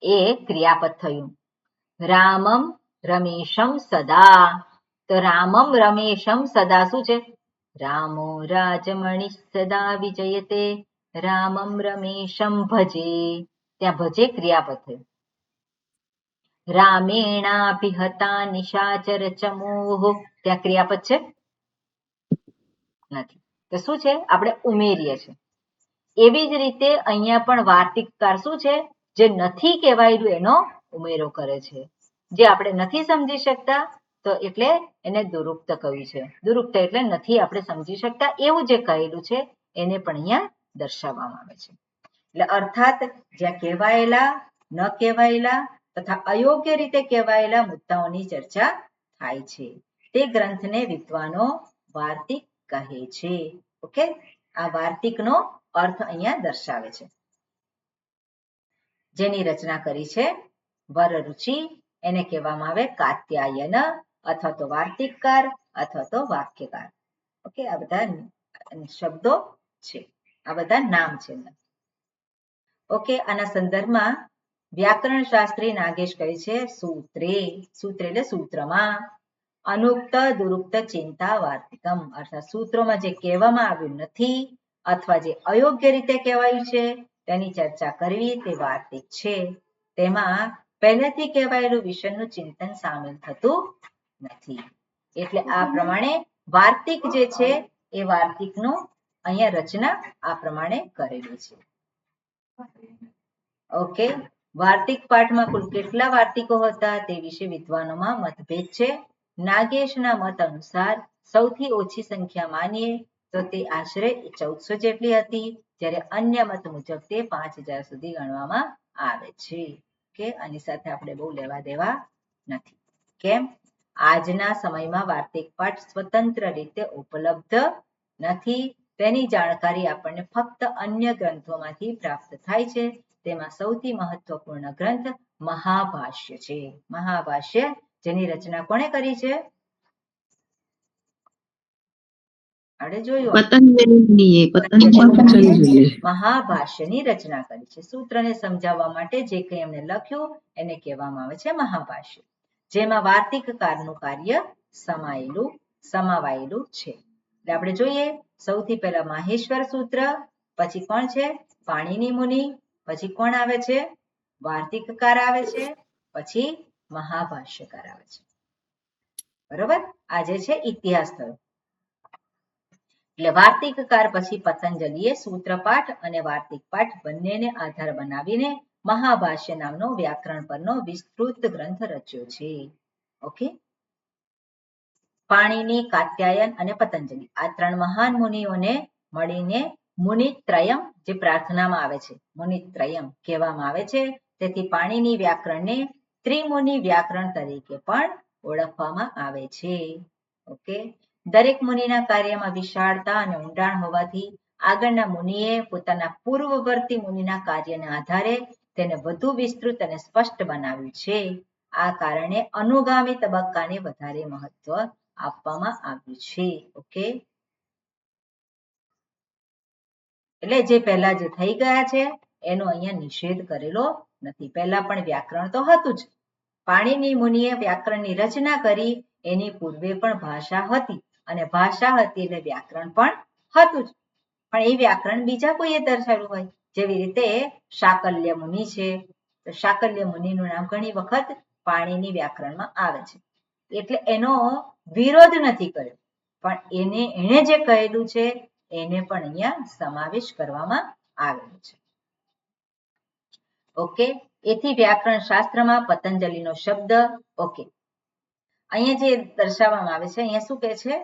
એ ક્રિયાપદ થયું. રામમ રમેશમ સદા. તો રામમ રમેશમ સદા શું છે? રામો રાજમણિ સદા વિજયતે રામમ રમેશમ ભજે. ત્યાં ભજે ક્રિયાપદ થયું. રામેણાભિહતા નિશાચર ચમોહ. ત્યાં ક્રિયાપદ છે નથી. તો શું છે? આપણે ઉમેરીએ છીએ. એવી જ રીતે અહીંયા પણ વાર્તિકકાર શું છે? જે નથી કહેવાયેલું એનો ઉમેરો કરે છે. જે આપણે નથી સમજી શકતા તો એટલે એને દુરુક્ત કહ્યું છે. દુરુક્ત એટલે નથી આપણે સમજી શકતા એવું જે કહેલું છે એને પણ અહીંયા દર્શાવવામાં આવે છે. એટલે અર્થાત જ્યાં કહેવાયેલા, ન કહેવાયેલા તથા અયોગ્ય રીતે કહેવાયેલા મુદ્દાઓની ચર્ચા થાય છે તે ગ્રંથને વિદ્વાનો વાર્તિક કહે છે. ઓકે, આ વાર્તિકનો અર્થ અહીંયા દર્શાવે છે. જેની રચના કરી છે વરરુચિ, એને કહેવામાં આવે કાત્યાયન અથવા તો વાર્તિકકાર અથવા તો વાક્યકાર. ઓકે, આ બધા શબ્દો છે, આ બધા નામ છે. ઓકે, આના સંદર્ભમાં વ્યાકરણ શાસ્ત્રી નાગેશ કહે છે સૂત્રે. સૂત્ર એટલે સૂત્રમાં અનુક્ત દુરુક્ત ચિંતા વાર્તિકમ. અર્થાત સૂત્રોમાં જે કહેવામાં આવ્યું નથી અથવા જે અયોગ્ય રીતે કહેવાયું છે તેની ચર્ચા કરવી તે વાર્તિક છે. તેમાં પહેલેથી કહેવાયેલું વિષયનું ચિંતન સામેલ થતું નથી. એટલે આ પ્રમાણે વાર્તિક જે છે એ વાર્તિકનું અહીંયા રચના આ પ્રમાણે કરેલી છે. ઓકે, વાર્તિક પાઠમાં કુલ કેટલા વાર્તિકો હતા તે વિશે વિદ્વાનોમાં મતભેદ છે. નાગેશના મત અનુસાર સૌથી ઓછી સંખ્યા માનીએ તો તે આશરે 1400 જેટલી હતી, જ્યારે અન્ય મત મુજબ તે 5000 સુધી ગણવામાં આવે છે. કે આની સાથે આપણે બહુ લેવા દેવા નથી. કેમ? આજના સમયમાં વાર્તિક પાઠ સ્વતંત્ર રીતે ઉપલબ્ધ નથી. તેની જાણકારી આપણને ફક્ત અન્ય ગ્રંથોમાંથી પ્રાપ્ત થાય છે. તેમાં સૌથી મહત્વપૂર્ણ ગ્રંથ મહાભાષ્ય છે. મહાભાષ્ય જેની રચના કોણે કરી છે? આપણે જોયું પતંજલિ મહાભાષ્યની રચના કરી છે. સૂત્રને સમજાવવા માટે જે કંઈ એમણે લખ્યું એને કહેવામાં આવે છે મહાભાષ્ય, જેમાં વાર્તિકકારનું કાર્ય સમાવાયેલું છે. એટલે આપણે જોઈએ સૌથી પહેલા માહેશ્વર સૂત્ર, પછી કોણ છે પાણિની મુનિ, પછી કોણ આવે છે વાર્તિકકાર આવે છે, પછી મહાભાષ્યકાર આવે છે. બરોબર, આ જે છે ઇતિહાસ થયો. એટલે વાર્તિકકાર પછી પતંજલિએ સૂત્રપાઠ અને વાર્તિક પાઠ બંનેને આધાર બનાવીને મહાભાષ્ય નામનો વ્યાકરણ પરનો વિસ્તૃત ગ્રંથ રચ્યો છે. ઓકે, પાણિની, કાત્યાયન અને પતંજલિ આ ત્રણ મહાન મુનિઓને મળીને મુનિત્રયમ જે પ્રાર્થનામાં આવે છે મુનિત્રયમ કહેવામાં આવે છે. તેથી પાણિની વ્યાકરણને ત્રિમુનિ વ્યાકરણ તરીકે પણ ઓળખવામાં આવે છે. ઓકે, દરેક મુનિના કાર્યમાં વિશાળતા અને ઊંડાણ હોવાથી આગળના મુનિએ પોતાના પૂર્વવર્તી મુનિના કાર્યના આધારે તેને વધુ વિસ્તૃત અને સ્પષ્ટ બનાવ્યું છે. આ કારણે અનુગામી તબક્કાને વધારે મહત્વ આપવામાં આવ્યું છે. ઓકે, એટલે જે પહેલા જે થઈ ગયા છે એનો અહીંયા નિષેધ કરેલો નથી. પહેલા પણ વ્યાકરણ તો હતું જ. પાણિની મુનિએ વ્યાકરણની રચના કરી એની પૂર્વે પણ ભાષા હતી, અને ભાષા હતી એટલે વ્યાકરણ પણ હતું જ. પણ એ વ્યાકરણ બીજા કોઈએ દર્શાવ્યું હોય, જેવી રીતે શાકલ્ય મુનિ છે, તો શાકલ્ય મુનિનું નામ ઘણી વખત પાણિની વ્યાકરણમાં આવે છે. એટલે એનો વિરોધ નથી કર્યો, પણ એણે જે કહેલું છે એને પણ અહીંયા સમાવેશ કરવામાં આવેલો છે. ઓકે, એથી વ્યાકરણ શાસ્ત્રમાં પતંજલિનો શબ્દ, ઓકે, અહીંયા જે દર્શાવવામાં આવે છે અહીંયા શું કહે છે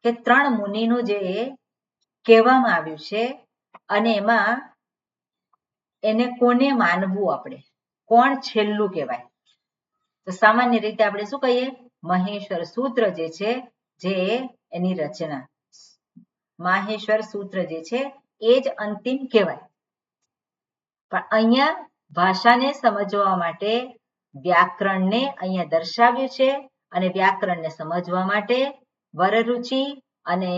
કે ત્રણ મુનિનું જે કહેવામાં આવ્યું છે અને એમાં એને કોને માનવું, આપણે કોણ છેલ્લું કહેવાય, તો સામાન્ય રીતે આપણે શું કહીએ મહેશ્વર સૂત્ર જે છે, જે એની રચના માહેશ્વર સૂત્ર જે છે એ જ અંતિમ કહેવાય. પણ અહીંયા ભાષાને સમજવા માટે વ્યાકરણને અહીંયા દર્શાવ્યું છે, અને વ્યાકરણને સમજવા માટે વરરુચિ અને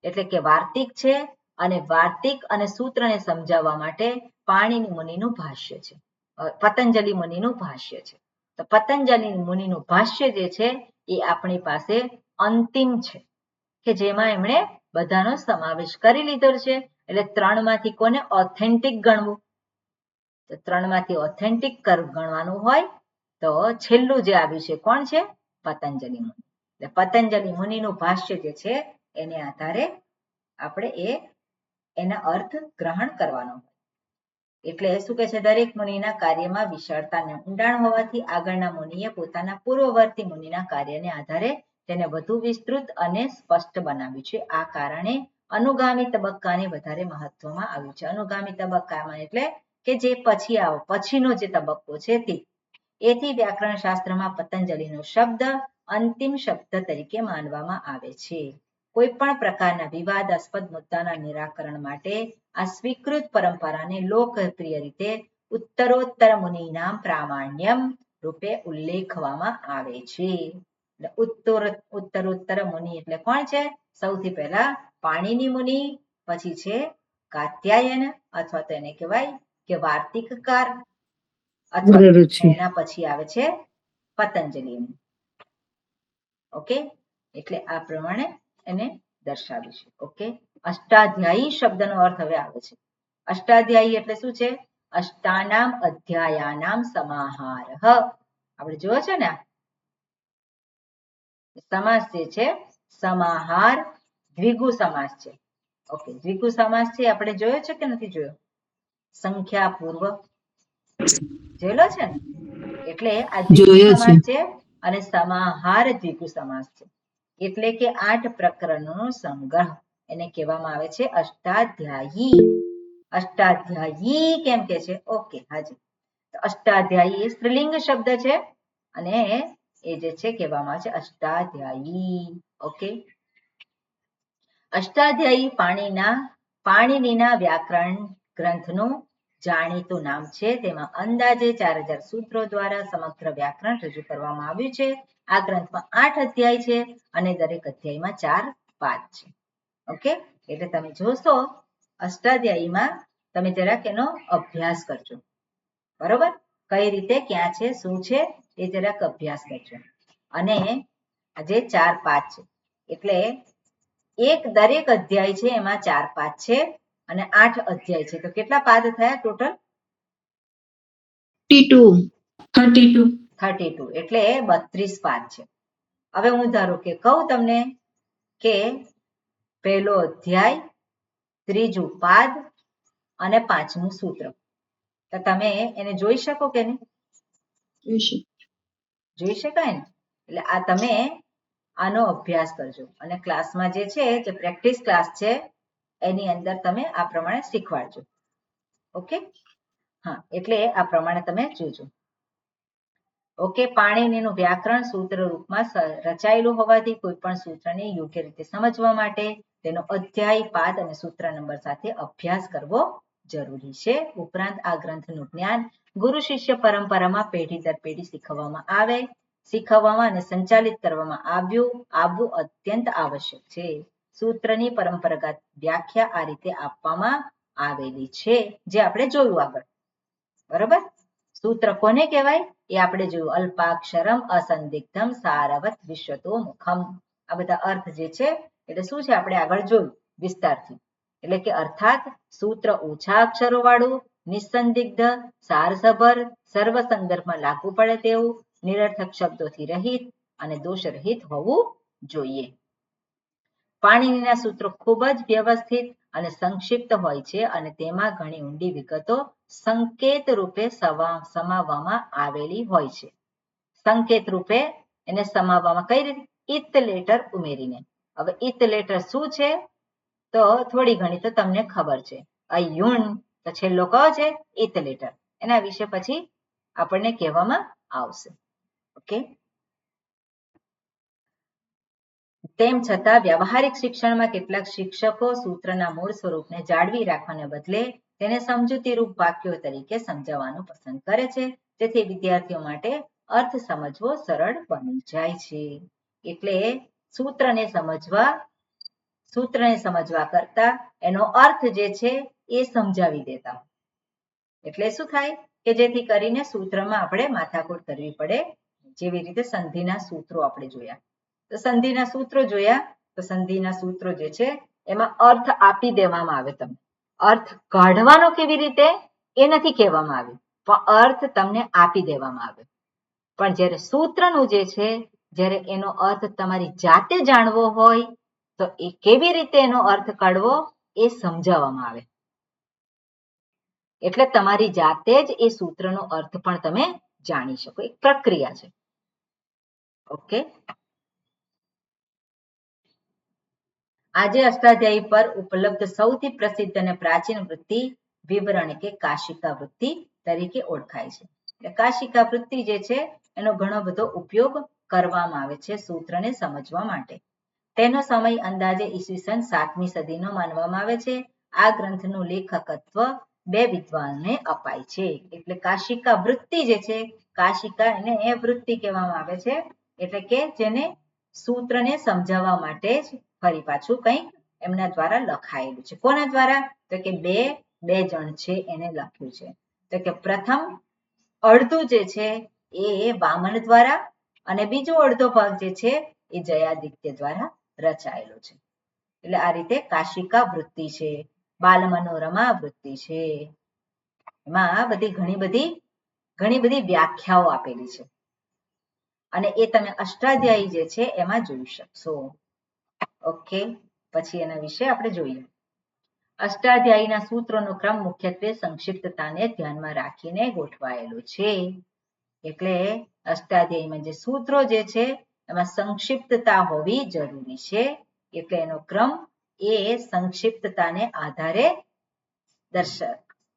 એટલે કે વાર્તિક છે, અને વાર્તિક અને સૂત્રને સમજાવવા માટે પાણિની મુનિનું ભાષ્ય છે, પતંજલિ મુનિનું ભાષ્ય છે. તો પતંજલિ મુનિનું ભાષ્ય જે છે એ આપણી પાસે અંતિમ છે, કે જેમાં એમણે બધાનો સમાવેશ કરી લીધો છે. એટલે ત્રણમાંથી કોને ઓથેન્ટિક ગણવું, તો ત્રણમાંથી ઓથેન્ટિક ગણવાનું હોય તો છેલ્લું જે આવ્યું છે કોણ છે પતંજલિ મુનિ. એટલે પતંજલિ મુનિનું ભાષ્ય જે છે એને આધારે આપણે એના અર્થ ગ્રહણ કરવાનો. એટલે શું કહે છે, દરેક મુનિના કાર્યમાં વિશાળતા અને ઊંડાણ હોવાથી આગળના મુનિએ પોતાના પૂર્વવર્તી મુનિના કાર્યને આધારે તેને વધુ વિસ્તૃત અને સ્પષ્ટ બનાવ્યું છે. આ કારણે અનુગામી તબક્કાને વધારે મહત્વમાં આવ્યું છે. અનુગામી તબક્કામાં એટલે કે જે પછીનો જે તબક્કો છે તે. એથી વ્યાકરણ શાસ્ત્રમાં પતંજલિનો શબ્દ અંતિમ શબ્દ તરીકે માનવામાં આવે છે. કોઈ પણ પ્રકારના વિવાદાસ્પદ મુદ્દાના નિરાકરણ માટે આ સ્વીકૃત પરંપરાને લોકપ્રિય રીતે ઉત્તરોત્તર મુનિનામ પ્રામાણ્યમ રૂપે ઉલ્લેખવામાં આવે છે. ઉત્તરોત્તર મુનિ એટલે કોણ છે, સૌથી પહેલા પાણિની મુનિ, પછી છે કાત્યાયન અથવા તો એને કહેવાય કે વાર્તિકકાર, અથવા એના પછી આવે છે પતંજલિ. ઓકે, એટલે આ પ્રમાણે એને દર્શાવ્યું છે. ઓકે, અષ્ટાધ્યાયી શબ્દનો અર્થ હવે આવે છે. અષ્ટાધ્યાયી એટલે શું છે, અષ્ટાનામ અધ્યાયાનામ સમાહાર. આપણે જોયો છે ને સમાસ જે છે સમાહાર દ્વિગુ સમાસ છે. ઓકે, દ્વિગુ સમાસ છે આપણે જોયો છે કે નથી જોયો, સંખ્યા પૂર્વ જોયેલો છે ને. એટલે આ દ્વિગુ સમાસ છે અને સમાહાર દ્વિગુ સમાસ છે, એટલે કે 8 પ્રકરણોનો સંગ્રહ, એને કહેવામાં આવે છે અષ્ટાધ્યાયી. અષ્ટાધ્યાયી કેમ કે છે, ઓકે હાજી, અષ્ટાધ્યાયી સ્ત્રીલિંગ શબ્દ છે અને એ જે છે કહેવામાં આવે છે અષ્ટાધ્યાયી. ઓકે, અષ્ટાધ્યાયી પાણિનીના વ્યાકરણ ગ્રંથનું જાણીતું નામ છે. તેમાં અંદાજે 4000 સૂત્રો દ્વારા સમગ્ર વ્યાકરણ રજૂ કરવામાં આવ્યું છે. આ ગ્રંથમાં 8 અધ્યાય છે અને દરેક અધ્યાયમાં 4 પાદ છે. ઓકે, એટલે તમે જોશો અષ્ટાધ્યાયીમાં તમે જરાક એનો અભ્યાસ કરજો, બરોબર? કઈ રીતે, ક્યાં છે, શું છે એ જરાક અભ્યાસ કરજો. અને આજે 4-5 છે એટલે દરેક અધ્યાય છે એમાં 4-5 છે અને 8 અધ્યાય છે, તો કેટલા પાદ થયા ટોટલ? 32 એટલે 32 પાદ છે. હવે હું ધારો કે કહું તમને કે પહેલો અધ્યાય, ત્રીજું પાદ અને 5મું સૂત્ર, તો તમે એને જોઈ શકો કે નહીં? જોઈ શકાય ને? એટલે આ તમે આનો અભ્યાસ કરજો અને ક્લાસમાં જે છે, જે પ્રેક્ટિસ ક્લાસ છે એની અંદર તમે આ પ્રમાણે શીખવાડજો. ઓકે, હા, એટલે આ પ્રમાણે તમે જોજો. ઓકે, પાણીનીનું વ્યાકરણ સૂત્ર રૂપમાં રચાયેલું હોવાથી કોઈ પણ સૂત્રને યોગ્ય રીતે સમજવા માટે તેનો અધ્યાય, પાદ અને સૂત્ર નંબર સાથે અભ્યાસ કરવો જરૂરી છે. ઉપરાંત આ ગ્રંથનું જ્ઞાન ગુરુ શિષ્ય પરંપરામાં પેઢી દર પેઢી શીખવવામાં અને સંચાલિત કરવામાં આવવું અત્યંત આવશ્યક છે. સૂત્રની પરંપરાગત વ્યાખ્યા આ રીતે આપવામાં આવેલી છે, જે આપણે જોયું આગળ, બરોબર? સૂત્ર કોને કહેવાય એ આપણે જોયું. અલ્પાક્ષરમ અસંદિગ્ધમ સારવત વિશ્વતો મુખમ, આ બધા અર્થ જે છે એટલે શું છે આપણે આગળ જોયું વિસ્તારથી. એટલે કે અર્થાત સૂત્ર ઓછા અક્ષરો વાળું, નિસંદિગ્ધ, સારસભર, સર્વ સંદર્ભમાં લાગુ પડે તેવું, નિરર્થક શબ્દોથી રહિત અને દોષ રહિત હોવું જોઈએ. પાણીનીના સૂત્રો ખૂબ જ વ્યવસ્થિત અને સંક્ષિપ્ત હોય છે અને તેમાં ઘણી ઊંડી વિગતો સંકેત રૂપે સમાવવામાં આવેલી હોય છે. સંકેત રૂપે એને સમાવવામાં કઈ રીતે? ઇત લેટર ઉમેરીને. હવે ઇત લેટર શું છે? તો થોડી ઘણી તો તમને ખબર છે. અયુણ તો છેલ્લો કયો છે? ઇત લેટર. એના વિશે પછી આપણને કહેવામાં આવશે. ઓકે, તેમ છતાં વ્યવહારિક શિક્ષણમાં કેટલાક શિક્ષકો સૂત્રના મૂળ સ્વરૂપને જાળવી રાખવાને બદલે તેને સમજૂતીરૂપ વાક્યો તરીકે સમજાવવાનું પસંદ કરે છે, તેથી વિદ્યાર્થીઓ માટે અર્થ સમજવો સરળ બની જાય છે. એટલે સૂત્રને સમજવા કરતા એનો અર્થ જે છે એ સમજાવી દેતા. એટલે શું થાય કે જેથી કરીને સૂત્રમાં આપણે માથાકૂટ કરવી પડે. જેવી રીતે સંધિના સૂત્રો આપણે જોયા, તો સંધિના સૂત્રો જોયા, તો સંધિના સૂત્રો જે છે એમાં અર્થ આપી દેવામાં આવે. તમને અર્થ કાઢવાનો કેવી રીતે એ નથી કહેવામાં આવ્યું, પણ અર્થ તમને આપી દેવામાં આવે. પણ જ્યારે સૂત્રનું જે છે, જ્યારે એનો અર્થ તમારી જાતે જાણવો હોય તો એ કેવી રીતે એનો અર્થ કાઢવો એ સમજાવવામાં આવે. એટલે તમારી જાતે જ એ સૂત્રનો અર્થ પણ તમે જાણી શકો. એક પ્રક્રિયા છે. ઓકે, આજે અષ્ટાધ્યાયી પર ઉપલબ્ધ સૌથી પ્રસિદ્ધ અને પ્રાચીન વૃત્તિ વિવરણ કે કાશિકા વૃત્તિ તરીકે ઓળખાય છે. એટલે કાશિકા વૃત્તિ જે છે એનો ઘણો બધો ઉપયોગ કરવામાં આવે છે સૂત્રને સમજવા માટે. તેનો સમય અંદાજે ઈસવીસન 7મી સદીનો માનવામાં આવે છે. આ ગ્રંથનું લેખકત્વ 2 વિદ્વાનને અપાય છે. એટલે કાશિકા વૃત્તિ જે છે, કાશિકા એને એ વૃત્તિ કહેવામાં આવે છે, એટલે કે જેને સૂત્રને સમજાવવા માટે જ ફરી પાછું કંઈક એમના દ્વારા લખાયેલું છે. કોના દ્વારા? તો કે બે જણ છે એને લખ્યું છે. તો કે પ્રથમ અડધું જે છે એ વામન દ્વારા અને બીજો અડધો ભાગ જે છે એ જયાદિત્ય દ્વારા રચાયેલો છે. એટલે આ રીતે કાશિકા વૃત્તિ છે, બાલ મનોરમા વૃત્તિ છે. એમાં ઘણી બધી વ્યાખ્યાઓ આપેલી છે અને એ તમે અષ્ટાધ્યાયી જે છે એમાં જોઈ શકશો. ઓકે, પછી એના વિશે આપણે જોઈએ. અષ્ટાધ્યાયીના સૂત્રોનો ક્રમ મુખ્યત્વે સંક્ષિપ્તતાને ધ્યાનમાં રાખીને ગોઠવાયેલો છે. એટલે અષ્ટાધ્યાયીમાં જે સૂત્રો જે છે એમાં સંક્ષિપ્તતા હોવી જરૂરી છે. એટલે એનો ક્રમ એ સંક્ષિપ્તતાને આધારે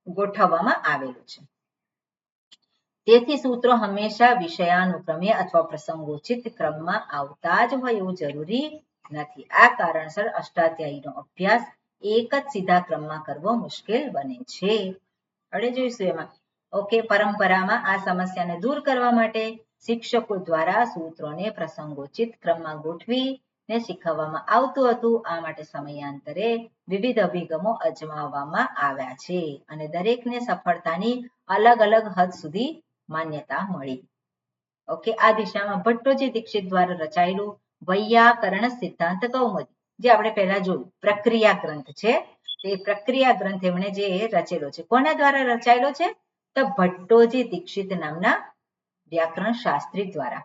ગોઠવવામાં આવેલું છે. તેથી સૂત્રો હંમેશા વિષયાનુક્રમે અથવા પ્રસંગોચિત ક્રમમાં આવતા જ હોય એવું જરૂરી નથી. આ કારણસર અષ્ટાધ્યાયીનો અભ્યાસ એક જ સીધા ક્રમમાં કરવો મુશ્કેલ બને છે. હવે જોઈશું એમાં. ઓકે, પરંપરામાં આ સમસ્યાને દૂર કરવા માટે શિક્ષકો દ્વારા સૂત્રોને પ્રસંગોચિત ક્રમમાં ગોઠવી ને શીખવવામાં આવતું હતું. આ માટે સમયાંતરે વિવિધ અભિગમો અજમાવવામાં આવ્યા છે અને દરેકને સફળતાની અલગ અલગ હદ સુધી માન્યતા મળી. ઓકે, આ દિશામાં ભટ્ટોજી દીક્ષિત દ્વારા રચાયેલું વૈયાકરણ સિદ્ધાંત કૌમુદી, જે આપણે પહેલા જોયું પ્રક્રિયા ગ્રંથ છે, તે પ્રક્રિયા ગ્રંથ એમણે જે રચેલો છે, કોના દ્વારા રચાયેલો છે? તો ભટ્ટોજી દીક્ષિત નામના વ્યાકરણ શાસ્ત્રી દ્વારા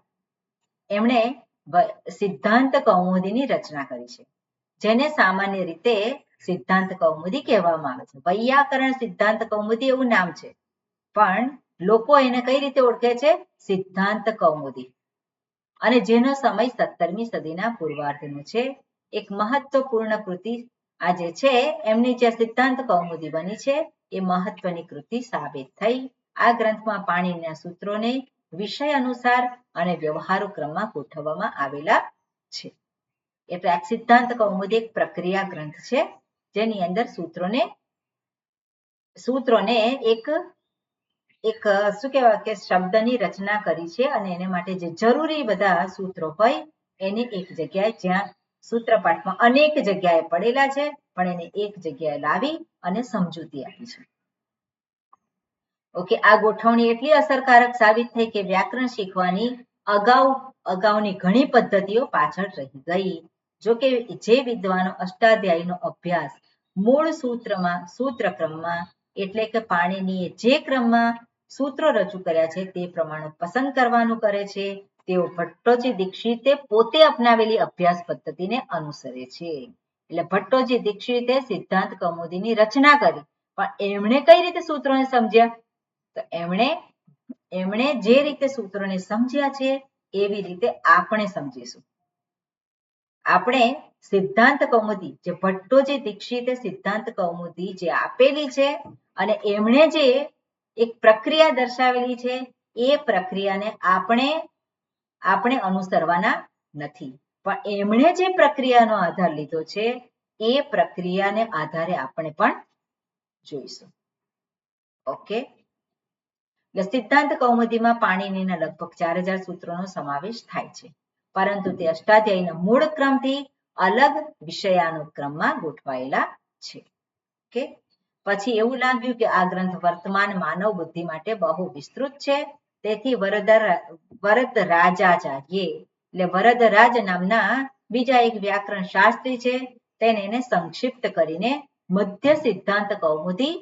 એમણે સિદ્ધાંત કૌમુદીની રચના કરી છે, જેને સામાન્ય રીતે સિદ્ધાંત કૌમુદી કહેવામાં આવે છે. વૈયાકરણ સિદ્ધાંત કૌમુદી એવું નામ છે, પણ લોકો એને કઈ રીતે ઓળખે છે? સિદ્ધાંત કૌમુદી. અને જેનો સમય 17મી સદીના પૂર્વાર્ધનો છે. એક મહત્વપૂર્ણ કૃતિ આ જે છે એમની જે સિદ્ધાંત કૌમુદી બની છે એ મહત્વની કૃતિ સાબિત થઈ. આ ગ્રંથમાં પાણીના સૂત્રોને વિષય અનુસાર અને વ્યવહારુ ક્રમમાં ગોઠવવામાં આવેલા છે. એટલે આ સિદ્ધાંત કૌમુદી એક પ્રક્રિયા ગ્રંથ છે, જેની અંદર સૂત્રોને એક શું કહેવાય કે શબ્દની રચના કરી છે અને એને માટે જે જરૂરી બધા સૂત્રો હોય એને એક જગ્યાએ, જ્યાં સૂત્રપાઠમાં અનેક જગ્યાએ પડેલા છે પણ એને એક જગ્યાએ લાવી અને સમજૂતી આપી છે. ઓકે, આ ગોઠવણી એટલી અસરકારક સાબિત થઈ કે વ્યાકરણ શીખવાની અગાઉની ઘણી પદ્ધતિઓ પાછળ રહી ગઈ. જોકે જે વિદ્વાનો અષ્ટાધ્યાયીનો અભ્યાસ મૂળ સૂત્રક્રમમાં એટલે કે પાણીનીએ જે ક્રમમાં સૂત્રો રજૂ કર્યા છે તે પ્રમાણે પસંદ કરવાનું કરે છે, તેઓ ભટ્ટોજી દીક્ષિતે પોતે અપનાવેલી અભ્યાસ પદ્ધતિને અનુસરે છે. એટલે ભટ્ટોજી દીક્ષિતે સિદ્ધાંત કૌમુદીની રચના કરી, પણ એમણે કઈ રીતે સૂત્રોને સમજ્યા? તો એમણે જે રીતે સૂત્રોને સમજ્યા છે એવી રીતે આપણે સમજીશું. આપણે સિદ્ધાંત કૌમુદી, જે ભટ્ટોજી દીક્ષિતે સિદ્ધાંત કૌમુદી જે આપેલી છે અને એમણે જે એક પ્રક્રિયા દર્શાવેલી છે એ પ્રક્રિયાને આપણે અનુસરવાના નથી, પણ એમણે જે પ્રક્રિયાનો આધાર લીધો છે એ પ્રક્રિયાને આધારે આપણે પણ જોઈશું. ઓકે, એટલે સિદ્ધાંત કૌમુદીમાં પાણીનીના લગભગ 4000 સૂત્રોનો સમાવેશ થાય છે, પરંતુ તે અષ્ટાધ્યાયીના મૂળ ક્રમથી અલગ વિષયાનુક્રમમાં ગોઠવાયેલા છે. ઓકે, પછી એવું લાગ્યું કે આ ગ્રંથ વર્તમાન માનવ બુદ્ધિ માટે બહુ વિસ્તૃત છે, તેથી વરદરાજાચાર્યે એટલે વરદરાજ નામના બીજા એક વ્યાકરણ શાસ્ત્રી છે, તેને એને સંક્ષિપ્ત કરીને મધ્ય સિદ્ધાંત કૌમુદી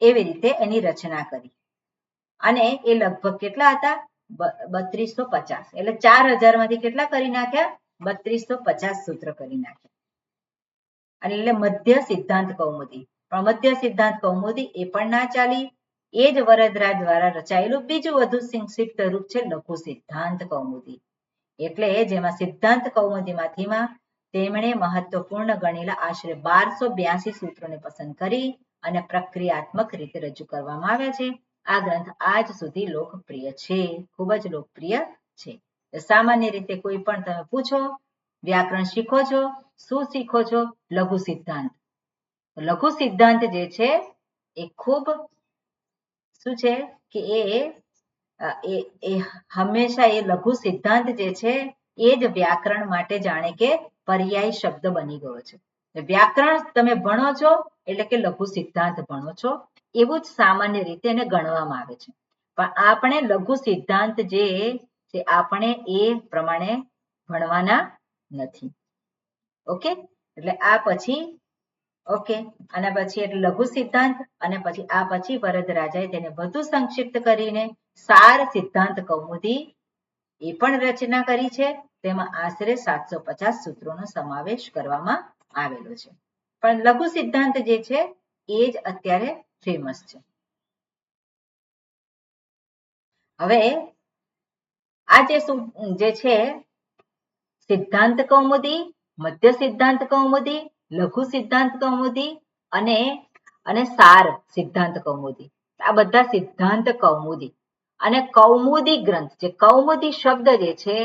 એવી રીતે એની રચના કરી. અને એ લગભગ કેટલા હતા? 3250. એટલે 4000 માંથી કેટલા કરી નાખ્યા? 3250 સૂત્ર કરી નાખ્યા. અને એટલે મધ્ય સિદ્ધાંત કૌમુદી. પણ મધ્ય સિદ્ધાંત કૌમુદી એ પણ ના ચાલી. એ જ વરદરાજ દ્વારા રચાયેલું બીજું વધુ સંક્ષિપ્ત રૂપ છે લઘુ સિદ્ધાંત કૌમુદી. એટલે જેમાં સિદ્ધાંત કૌમુદીમાંથીમાં તેમણે મહત્વપૂર્ણ ગણેલા આશરે 1282 સૂત્રોને પસંદ કરી અને પ્રક્રિયાત્મક રીતે રજૂ કરવામાં આવ્યા છે. આ ગ્રંથ આજ સુધી લોકપ્રિય છે, ખૂબ જ લોકપ્રિય છે. સામાન્ય રીતે કોઈ પણ તમે પૂછો વ્યાકરણ શીખો છો, શું શીખો છો? લઘુ સિદ્ધાંત. લઘુ સિદ્ધાંત જે છે એ ખૂબ શું છે કે એ હંમેશા એ લઘુ સિદ્ધાંત જે છે એ જ વ્યાકરણ માટે જાણે કે પર્યાય શબ્દ બની ગયો છે. વ્યાકરણ તમે ભણો છો એટલે કે લઘુ સિદ્ધાંત ભણો છો એવું જ સામાન્ય રીતે એને ગણવામાં આવે છે. પણ આપણે લઘુ સિદ્ધાંત જે છે આપણે એ પ્રમાણે ભણવાના નથી. ઓકે, એટલે આ પછી ઓકે, આના પછી એટલે લઘુ સિદ્ધાંત અને પછી આ પછી વરદરાજાએ તેને વધુ સંક્ષિપ્ત કરીને સાર સિદ્ધાંત કૌમુદી એ પણ રચના કરી છે. તેમાં આશરે 750 સૂત્રોનો સમાવેશ કરવામાં આવેલો છે. પણ લઘુ સિદ્ધાંત જે છે એ જ અત્યારે ફેમસ છે. હવે આ જે છે સિદ્ધાંત કૌમુદી, મધ્ય સિદ્ધાંત કૌમુદી, લઘુ સિદ્ધાંત કૌમુદી અને સાર સિદ્ધાંત કૌમુદી, આ બધા સિદ્ધાંત કૌમુદી અને કૌમુદી ગ્રંથ, જે કૌમુદી શબ્દ જે છે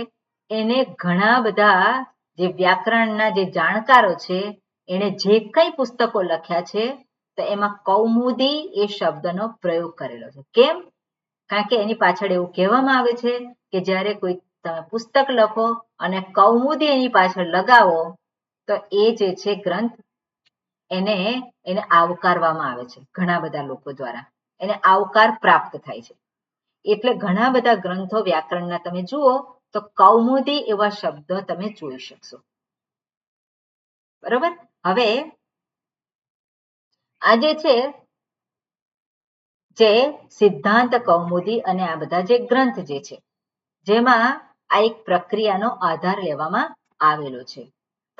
એને ઘણા બધા જે વ્યાકરણના જે જાણકારો છે એને જે કંઈ પુસ્તકો લખ્યા છે તો એમાં કૌમુદી એ શબ્દનો પ્રયોગ કરેલો છે. કેમ? કારણ કે એની પાછળ એવું કહેવામાં આવે છે કે જ્યારે કોઈ તમે પુસ્તક લખો અને કૌમુદી એની પાછળ લગાવો તો એ જે છે ગ્રંથ એને આવકારવામાં આવે છે ઘણા બધા લોકો દ્વારા, એને આવકાર પ્રાપ્ત થાય છે. એટલે ઘણા બધા ગ્રંથો વ્યાકરણના તમે જુઓ તો કૌમુદી એવા શબ્દ તમે જોઈ શકશો. બરોબર. હવે આજે છે જે સિદ્ધાંત કૌમુદી અને આ બધા જે ગ્રંથ જે છે જેમાં આ એક પ્રક્રિયાનો આધાર લેવામાં આવેલો છે,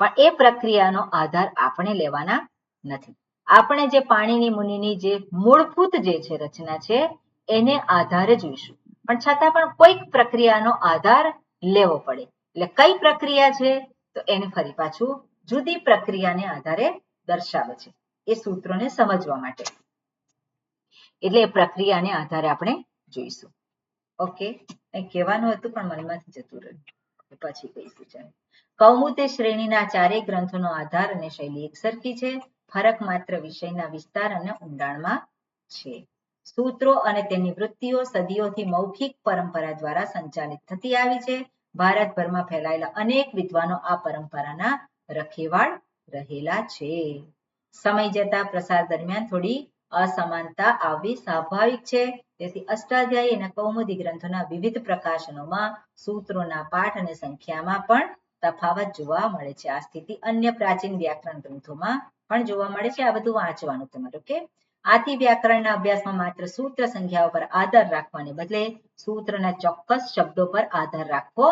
પણ એ પ્રક્રિયાનો આધાર આપણે લેવાના નથી. આપણે જે પાણીની મુનિની જે મૂળભૂત જે છે રચના છે એને આધારે જોઈશું, પણ છતાં પણ કોઈક પ્રક્રિયાનો આધાર લેવો પડે. એટલે કઈ પ્રક્રિયા છે તો એને ફરી પાછું જુદી પ્રક્રિયાને આધારે દર્શાવે છે એ સૂત્રોને સમજવા માટે. એટલે એ પ્રક્રિયાને આધારે આપણે જોઈશું. ઓકે, કહેવાનું હતું પણ મનમાંથી જતું રહ્યું, પછી કહીશું. ચાલો. કૌમુદી શ્રેણીના ચારેય ગ્રંથોનો આધાર અને શૈલી એકસરખી છે, ફરક માત્ર વિષયના વિસ્તાર અને ઊંડાણમાં છે. સૂત્રો અને તેની વૃત્તિઓ સદીઓથી મૌખિક પરંપરા દ્વારા સંચાલિત થતી આવી છે. ભારતભરમાં ફેલાયેલા અનેક વિદ્વાનો આ પરંપરાના રખેવાળ રહેલા છે. સમય જતા પ્રસાર દરમિયાન થોડી અસમાનતા આવવી સ્વાભાવિક છે. તેથી અષ્ટાધ્યાયી અને કૌમુદી ગ્રંથોના વિવિધ પ્રકાશનોમાં સૂત્રોના પાઠ અને સંખ્યામાં પણ તફાવત જોવા મળે છે. આ સ્થિતિ અન્ય પ્રાચીન વ્યાકરણ ગ્રંથોમાં પણ જોવા મળે છે. આ બધું વાંચવાનું તમારે. ઓકે. આથી વ્યાકરણના અભ્યાસમાં માત્ર સૂત્ર સંખ્યાઓ પર આધાર રાખવાને બદલે સૂત્રના ચોક્કસ શબ્દો પર આધાર રાખવો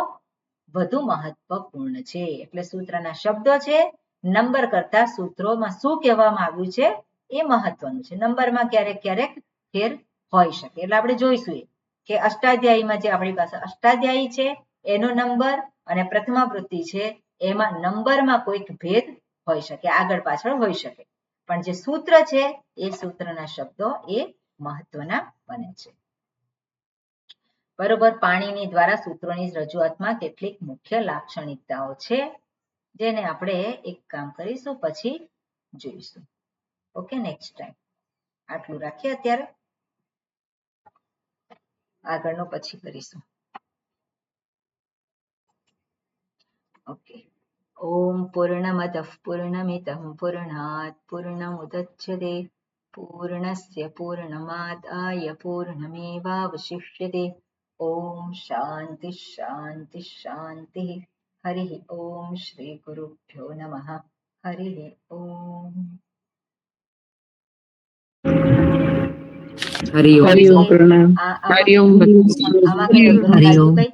વધુ મહત્વપૂર્ણ છે. એટલે સૂત્રના શબ્દો છે, નંબર કરતા સૂત્રોમાં શું કહેવામાં આવ્યું છે એ મહત્વનું છે. નંબરમાં ક્યારેક ક્યારેક ફેર હોઈ શકે. એટલે આપણે જોઈશું કે અષ્ટાધ્યાયીમાં જે આપણી પાસે અષ્ટાધ્યાયી છે એનો નંબર અને પ્રથમાવૃત્તિ છે એમાં નંબરમાં કોઈક ભેદ હોઈ શકે, આગળ પાછળ હોઈ શકે, પણ જે સૂત્ર છે એ સૂત્રના શબ્દો એ મહત્વના બને છે. બરોબર. પાણીની દ્વારા સૂત્રોની રજૂઆતમાં કેટલીક મુખ્ય લાક્ષણિકતાઓ છે જેને આપણે એક કામ કરીશું પછી જોઈશું. Okay, next time. આટલું રાખીએ અત્યારે, આગળનો પછી કરીશું. ઓકે. ઓમ પૂર્ણમદઃ પૂર્ણમિદં પૂર્ણાત પૂર્ણમુદચ્યતે પૂર્ણસ્ય પૂર્ણમાદાય પૂર્ણમેવાવશિષ્યતે. ઓમ શાંતિ શાંતિ શાંતિ. હરિ ઓમ શ્રી ગુરુભ્યો નમઃ. હરિ ઓમ. હરિ ઓમ. હરિ ઓમ. પ્રણામ. આમાં હરિ ઓમ. કઈ અઘરું હરિ લાગ્યું ઓમ. કઈ?